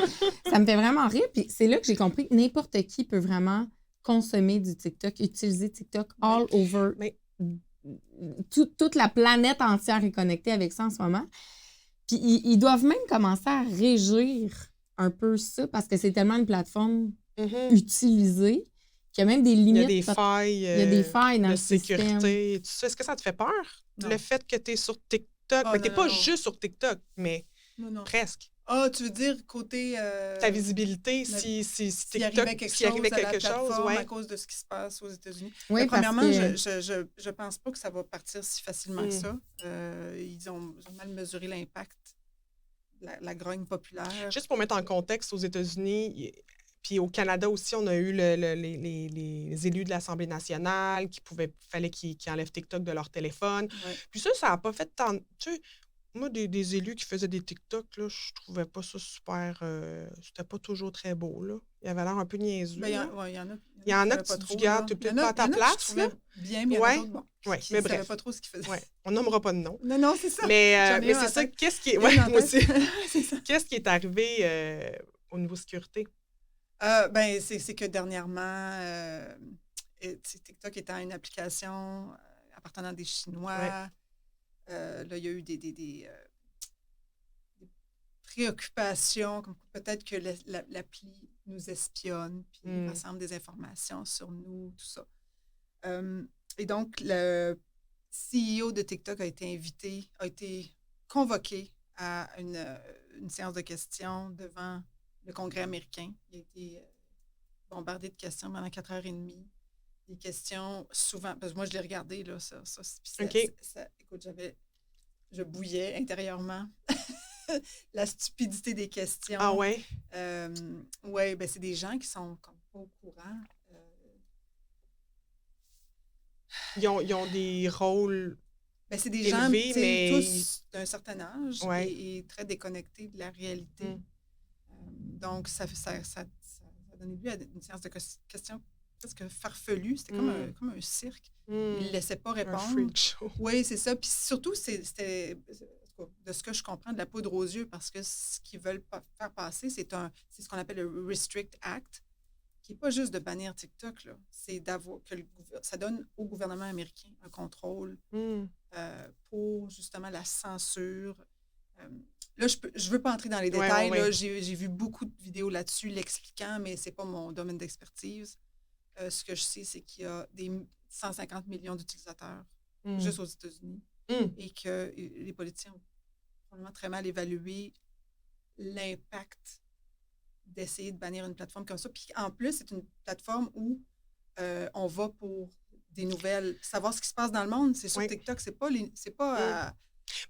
ça me fait vraiment rire. Puis c'est là que j'ai compris que n'importe qui peut vraiment consommer du TikTok, utiliser TikTok all over. Mais... Toute la planète entière est connectée avec ça en ce moment. Puis ils doivent même commencer à régir un peu ça parce que c'est tellement une plateforme utilisée qu'il y a même des limites. Il y a des failles dans de le sécurité. Et tout ça. Est-ce que ça te fait peur? Non. Le fait que tu es sur TikTok. Mais tu n'es pas juste sur TikTok, mais presque. Ah, tu veux dire côté... ta visibilité, si s'il TikTok, arrivait quelque chose ouais. à cause de ce qui se passe aux États-Unis. Oui, premièrement, je pense pas que ça va partir si facilement que ça. Ils ont mal mesuré l'impact de la grogne populaire. Juste pour mettre en contexte, aux États-Unis, puis au Canada aussi, on a eu les élus de l'Assemblée nationale fallait qu'ils enlèvent TikTok de leur téléphone. Ouais. Puis ça n'a pas fait tant... Tu sais, moi, des élus qui faisaient des TikTok, là, je trouvais pas ça super... c'était pas toujours très beau, là. Il avait l'air un peu niaiseux. Il y en a. Il y en a que tu dis, gars, t'es peut-être pas à ta place, là. Bien, mais il y en a d'autres, bon. Oui, mais bref. pas trop ce qu'ils faisaient. Ouais. On nommera pas de nom. Non, c'est ça. Mais c'est ça, qu'est-ce qui est... Ouais, moi aussi. C'est ça. Qu'est-ce qui est arrivé au niveau sécurité? C'est que dernièrement, TikTok étant une application appartenant à des Chinois, là, il y a eu des préoccupations, comme peut-être que l'appli nous espionne, puis rassemble des informations sur nous, tout ça. Et donc, le CEO de TikTok a été convoqué à une séance de questions devant le Congrès américain. Il a été bombardé de questions pendant 4h30. Des questions souvent... Parce que moi, je l'ai regardé, là, ça écoute, je bouillais intérieurement. La stupidité des questions. Ah ouais? Oui, ben c'est des gens qui sont comme pas au courant. Ils ont des rôles... Ben, c'est des élevés, gens, mais... tous d'un certain âge et très déconnectés de la réalité. Donc, ça a donné lieu à une séance de questions presque farfelues. C'était comme un cirque. Ils ne laissaient pas répondre. Un freak show. Oui, c'est ça. Puis surtout, c'était, de ce que je comprends, de la poudre aux yeux, parce que ce qu'ils veulent faire passer, c'est ce qu'on appelle le Restrict Act, qui n'est pas juste de bannir TikTok, là. C'est ça donne au gouvernement américain un contrôle pour justement la censure. Là, je ne veux pas entrer dans les détails. Là, j'ai vu beaucoup de vidéos là-dessus l'expliquant, mais ce n'est pas mon domaine d'expertise. Ce que je sais, c'est qu'il y a des 150 millions d'utilisateurs juste aux États-Unis et que les politiciens ont probablement très mal évalué l'impact d'essayer de bannir une plateforme comme ça. Puis en plus, c'est une plateforme où on va pour des nouvelles, savoir ce qui se passe dans le monde. C'est sur TikTok, c'est pas...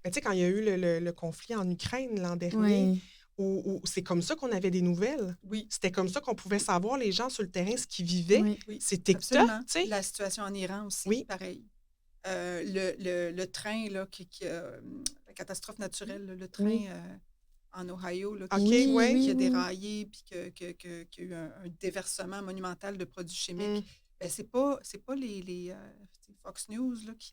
Mais tu sais, quand il y a eu le conflit en Ukraine l'an dernier, où c'est comme ça qu'on avait des nouvelles. Oui. C'était comme ça qu'on pouvait savoir les gens sur le terrain, ce qu'ils vivaient. Oui. C'est TikTok, tu sais. La situation en Iran aussi, pareil. Le train, là, la catastrophe naturelle, le train en Ohio, là, qui a déraillé, puis qu'il y a eu un déversement monumental de produits chimiques. Ben, c'est pas les Fox News là, qui...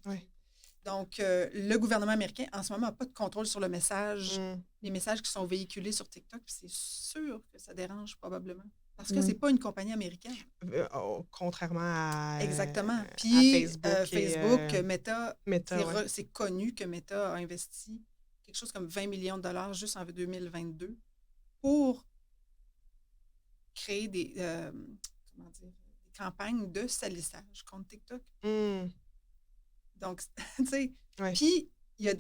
Donc, le gouvernement américain, en ce moment, n'a pas de contrôle sur le message, les messages qui sont véhiculés sur TikTok, puis c'est sûr que ça dérange probablement. Parce que c'est pas une compagnie américaine. Contrairement à... Exactement. Puis, Facebook, Meta c'est connu que Meta a investi quelque chose comme 20 millions de dollars juste en 2022 pour créer des campagnes de salissage contre TikTok. Donc, tu sais, puis il y a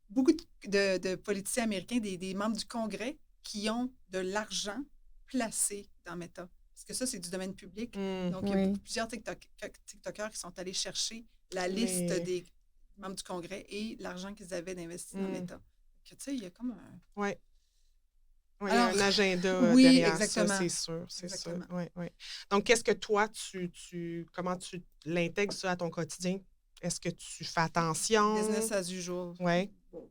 beaucoup de politiciens américains, des membres du Congrès qui ont de l'argent placé dans Meta. Parce que ça, c'est du domaine public. Donc, il y a plusieurs TikTokers qui sont allés chercher la liste des membres du Congrès et l'argent qu'ils avaient d'investir dans Meta. Tu sais, il y a comme un... Oui, il y a un agenda derrière ça, c'est sûr. Donc, qu'est-ce que toi, comment tu l'intègres ça à ton quotidien? Est-ce que tu fais attention? Business as usual. Oui. Bon,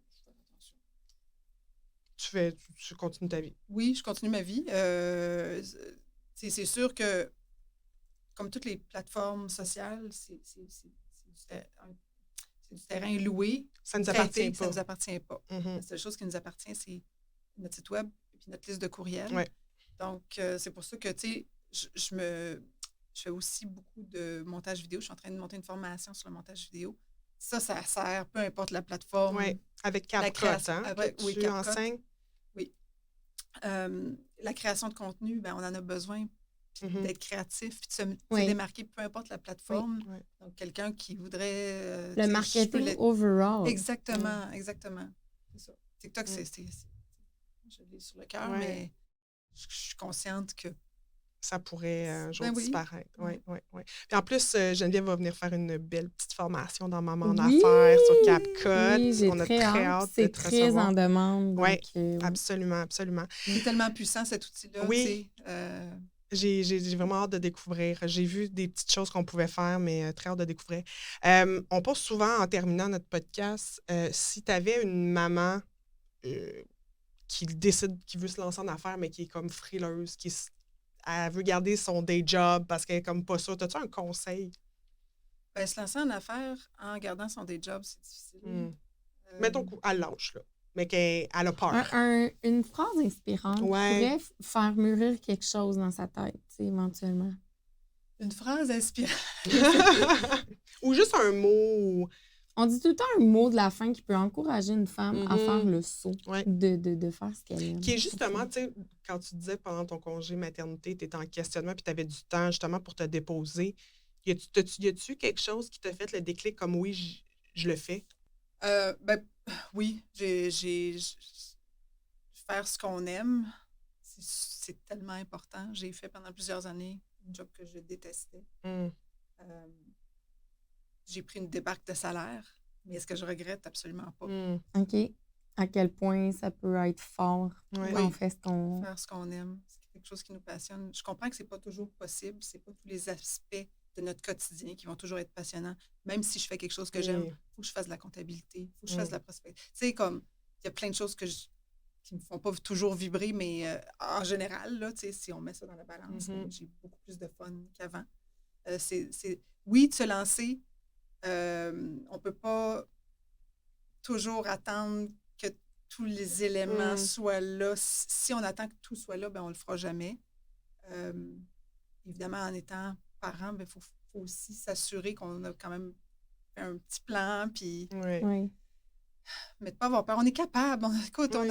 je fais attention. Tu continues ta vie? Oui, je continue ma vie. C'est sûr que, comme toutes les plateformes sociales, c'est du terrain loué. Ça ne nous appartient pas. Ça ne nous appartient pas. La seule chose qui nous appartient, c'est notre site web et puis notre liste de courriels. Donc, c'est pour ça que, tu sais, je fais aussi beaucoup de montage vidéo. Je suis en train de monter une formation sur le montage vidéo. Ça sert, peu importe la plateforme. Oui, avec CapCut, oui, tu enseignes? Oui. La création de contenu, ben, on en a besoin d'être créatif puis de se démarquer, peu importe la plateforme. Donc, quelqu'un qui voudrait... le marketing overall. Exactement. C'est ça. TikTok, je l'ai sur le cœur, mais je suis consciente que ça pourrait un jour disparaître. Oui. Puis en plus, Geneviève va venir faire une belle petite formation dans Maman en affaires sur CapCut. Oui, j'ai très hâte. C'est très en demande. Oui, absolument. C'est tellement puissant, cet outil-là. Oui. J'ai vraiment hâte de découvrir. J'ai vu des petites choses qu'on pouvait faire, mais très hâte de découvrir. On pose souvent, en terminant notre podcast, si tu avais une maman qui décide, qui veut se lancer en affaires, mais qui est comme frileuse, elle veut garder son day job parce qu'elle est comme pas sûre. As-tu un conseil? Ben, se lancer en affaires en gardant son day job, c'est difficile. Mettons qu'elle lâche, là, mais qu'elle a peur. Une phrase inspirante pourrait faire mûrir quelque chose dans sa tête, éventuellement. Une phrase inspirante? Ou juste un mot. On dit tout le temps un mot de la fin qui peut encourager une femme à faire le saut, de faire ce qu'elle aime. Qui est justement, tu sais, quand tu disais pendant ton congé maternité, tu étais en questionnement puis tu avais du temps justement pour te déposer. Y a-tu quelque chose qui t'a fait le déclic comme oui, je le fais? Ben, oui, faire ce qu'on aime, c'est tellement important. J'ai fait pendant plusieurs années un job que je détestais. J'ai pris une débarque de salaire, mais est-ce que je regrette? Absolument pas. OK. À quel point ça peut être fort quand on fait ce qu'on... Faire ce qu'on aime. C'est quelque chose qui nous passionne. Je comprends que c'est pas toujours possible. C'est pas tous les aspects de notre quotidien qui vont toujours être passionnants. Même si je fais quelque chose que j'aime, il faut que je fasse de la comptabilité, il faut que je fasse de la prospective. Tu sais, comme, il y a plein de choses qui me font pas toujours vibrer, mais en général, là, tu sais, si on met ça dans la balance, j'ai beaucoup plus de fun qu'avant. Oui, de se lancer. On ne peut pas toujours attendre que tous les éléments soient là. Si on attend que tout soit là, ben on ne le fera jamais. Évidemment, en étant parent, il faut aussi s'assurer qu'on a quand même fait un petit plan. Puis... Mais de ne pas avoir peur. On est capable. Écoute, on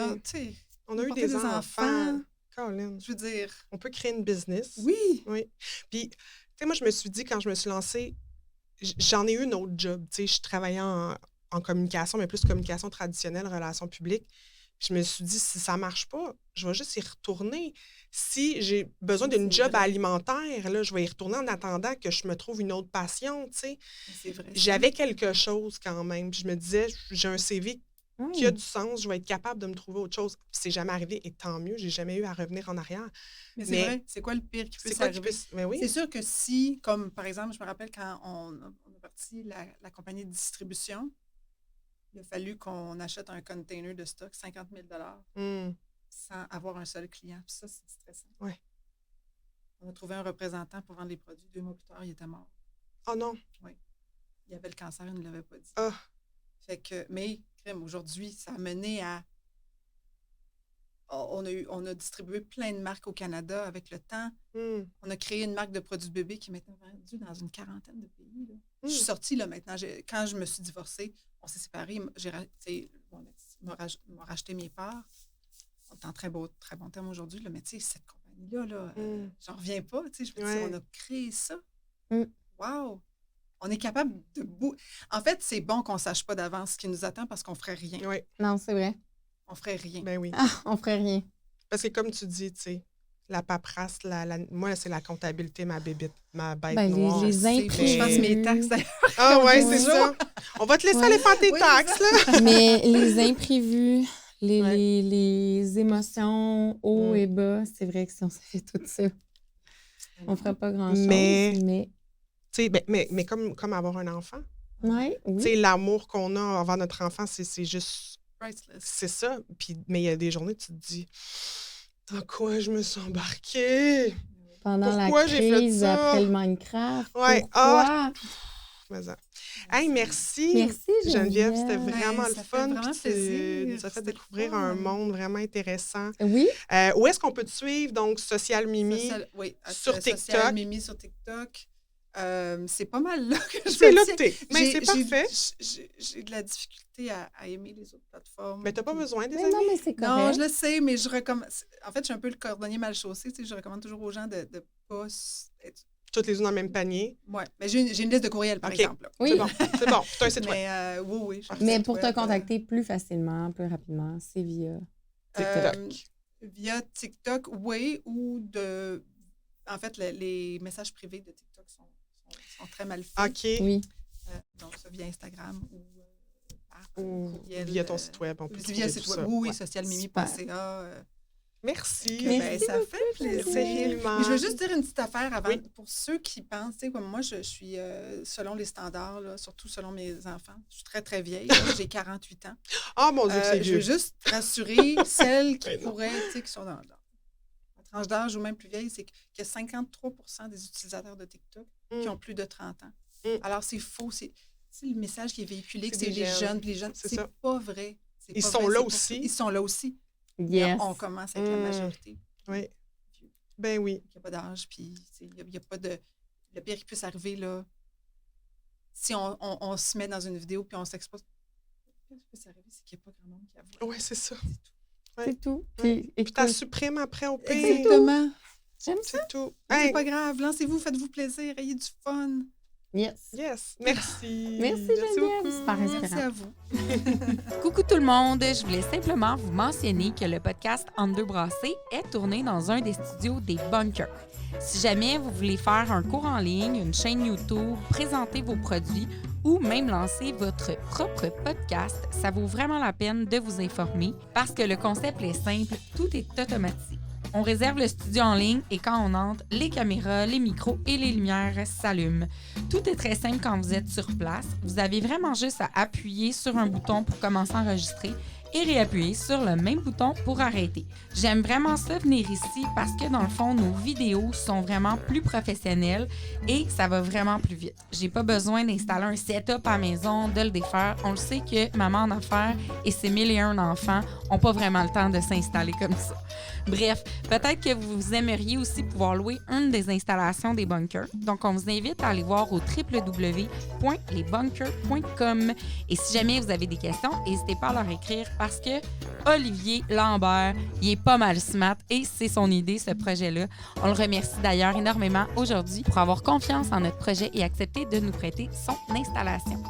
a eu des enfants. Colin. Je veux dire... On peut créer une business. Oui. Puis, tu sais, moi, je me suis dit, quand je me suis lancée, j'en ai eu une autre job. Tu sais, je travaillais en communication, mais plus communication traditionnelle, relations publiques. Je me suis dit, si ça ne marche pas, je vais juste y retourner. Si j'ai besoin d'une job alimentaire, là, je vais y retourner en attendant que je me trouve une autre passion, tu sais. C'est vrai. J'avais quelque chose quand même. Je me disais, j'ai un CV qui a du sens, je vais être capable de me trouver autre chose. Puis c'est jamais arrivé, et tant mieux, j'ai jamais eu à revenir en arrière. Mais c'est vrai, c'est quoi le pire qui peut arriver? Mais oui. C'est sûr que si, comme par exemple, je me rappelle quand on a parti la compagnie de distribution, il a fallu qu'on achète un container de stock, 50 000 sans avoir un seul client. Puis ça, c'est stressant. Ouais. On a trouvé un représentant pour vendre les produits. 2 mois plus tard, il était mort. Oh non! Oui. Il avait le cancer, il ne l'avait pas dit. Oh. Fait que, mais, aujourd'hui, ça a mené à... On a distribué plein de marques au Canada avec le temps. On a créé une marque de produits bébés qui est maintenant vendue dans une quarantaine de pays. Là. Je suis sortie là maintenant. Quand je me suis divorcée, on s'est séparés. M'a racheté mes parts. On est en très bon terme aujourd'hui. Là, mais tu sais, cette compagnie-là, j'en reviens pas. Je veux dire, on a créé ça. Wow! On est capable de... En fait, c'est bon qu'on ne sache pas d'avance ce qui nous attend parce qu'on ne ferait rien. Oui. Non, c'est vrai. On ferait rien. Ben oui. On ferait rien. Parce que comme tu dis, tu sais, la paperasse, moi, c'est la comptabilité, ma bête ben, noire. Les imprévus. Je pense mes taxes, d'ailleurs. Ah ouais, c'est ça. On va te laisser aller faire tes taxes, là. Mais les imprévus, les émotions hauts et bas, c'est vrai que si on savait tout ça, on ne ferait pas grand-chose. Mais... Tu sais, mais comme avoir un enfant. Oui. Tu sais, l'amour qu'on a envers notre enfant, c'est juste... Priceless. C'est ça. Mais il y a des journées, tu te dis, dans quoi je me suis embarquée? Pendant pourquoi la j'ai fait crise ça? après le Minecraft. Ouais. Pourquoi? Hey, merci. Merci, Geneviève. C'était vraiment le ça fun. fait vraiment plaisir. Ça fait découvrir un monde vraiment intéressant. Oui. Où est-ce qu'on peut te suivre? Donc, Social Mimi sur TikTok. Social Mimi sur TikTok. C'est pas mal là que je C'est me là tiens. que t'es. Mais c'est parfait. J'ai de la difficulté à aimer les autres plateformes. Mais t'as pas besoin des Mais amis. non, mais c'est correct. Non, je le sais, mais je recommande... En fait, je suis un peu le cordonnier mal chaussé. Tu sais, je recommande toujours aux gens de pas être... Toutes les unes dans le même panier. Oui, mais j'ai une liste de courriels, par exemple. Là. Oui. C'est bon. C'est un site web. Mais oui. Mais pour te contacter plus facilement, plus rapidement, c'est via TikTok. Via TikTok, oui, ou de... En fait, les messages privés de TikTok sont très mal faits. OK. Oui. Donc, ça via Instagram ou par courriel. Via ton site web. On peut via site web. Oui, socialmimi.ca. Merci. Merci ça fait plaisir. Infiniment. Mais je veux juste dire une petite affaire avant, pour ceux qui pensent, tu sais, comme moi, je suis, selon les standards, là, surtout selon mes enfants, je suis très, très vieille. Là, j'ai 48 ans. Oh mon Dieu, c'est vieux. Je veux juste rassurer celles qui pourraient, tu sais, qui sont dans la tranche d'âge ou même plus vieille, c'est qu'il y a 53% des utilisateurs de TikTok qui ont plus de 30 ans. Alors, c'est faux. C'est le message qui est véhiculé, que c'est les jeunes. Les jeunes, c'est pas vrai. Ils sont là aussi. Ils sont là aussi. Yes. On commence avec la majorité. Oui. Ben oui. Il n'y a pas d'âge, puis il n'y a pas de... Le pire qui puisse arriver, là, si on se met dans une vidéo puis on s'expose, le pire qui puisse arriver, c'est qu'il n'y a pas grand monde qui avoue. Oui, c'est ça. C'est tout. Puis tu supprimes après au pire. Exactement. J'aime ça. C'est tout. C'est pas grave. Lancez-vous, faites-vous plaisir, ayez du fun. Yes. Merci. Merci Geneviève. Super inspirant. Merci à vous. Coucou tout le monde, je voulais simplement vous mentionner que le podcast Entre deux brassées est tourné dans un des studios des Bunkers. Si jamais vous voulez faire un cours en ligne, une chaîne YouTube, présenter vos produits ou même lancer votre propre podcast, ça vaut vraiment la peine de vous informer parce que le concept est simple, tout est automatique. On réserve le studio en ligne et quand on entre, les caméras, les micros et les lumières s'allument. Tout est très simple quand vous êtes sur place. Vous avez vraiment juste à appuyer sur un bouton pour commencer à enregistrer et réappuyer sur le même bouton pour arrêter. J'aime vraiment ça venir ici parce que dans le fond, nos vidéos sont vraiment plus professionnelles et ça va vraiment plus vite. J'ai pas besoin d'installer un setup à la maison, de le défaire. On le sait que maman en affaires et ses 1001 enfants n'ont pas vraiment le temps de s'installer comme ça. Bref, peut-être que vous aimeriez aussi pouvoir louer une des installations des bunkers. Donc, on vous invite à aller voir au www.lesbunkers.com. Et si jamais vous avez des questions, n'hésitez pas à leur écrire parce que Olivier Lambert, il est pas mal smart et c'est son idée, ce projet-là. On le remercie d'ailleurs énormément aujourd'hui pour avoir confiance en notre projet et accepter de nous prêter son installation.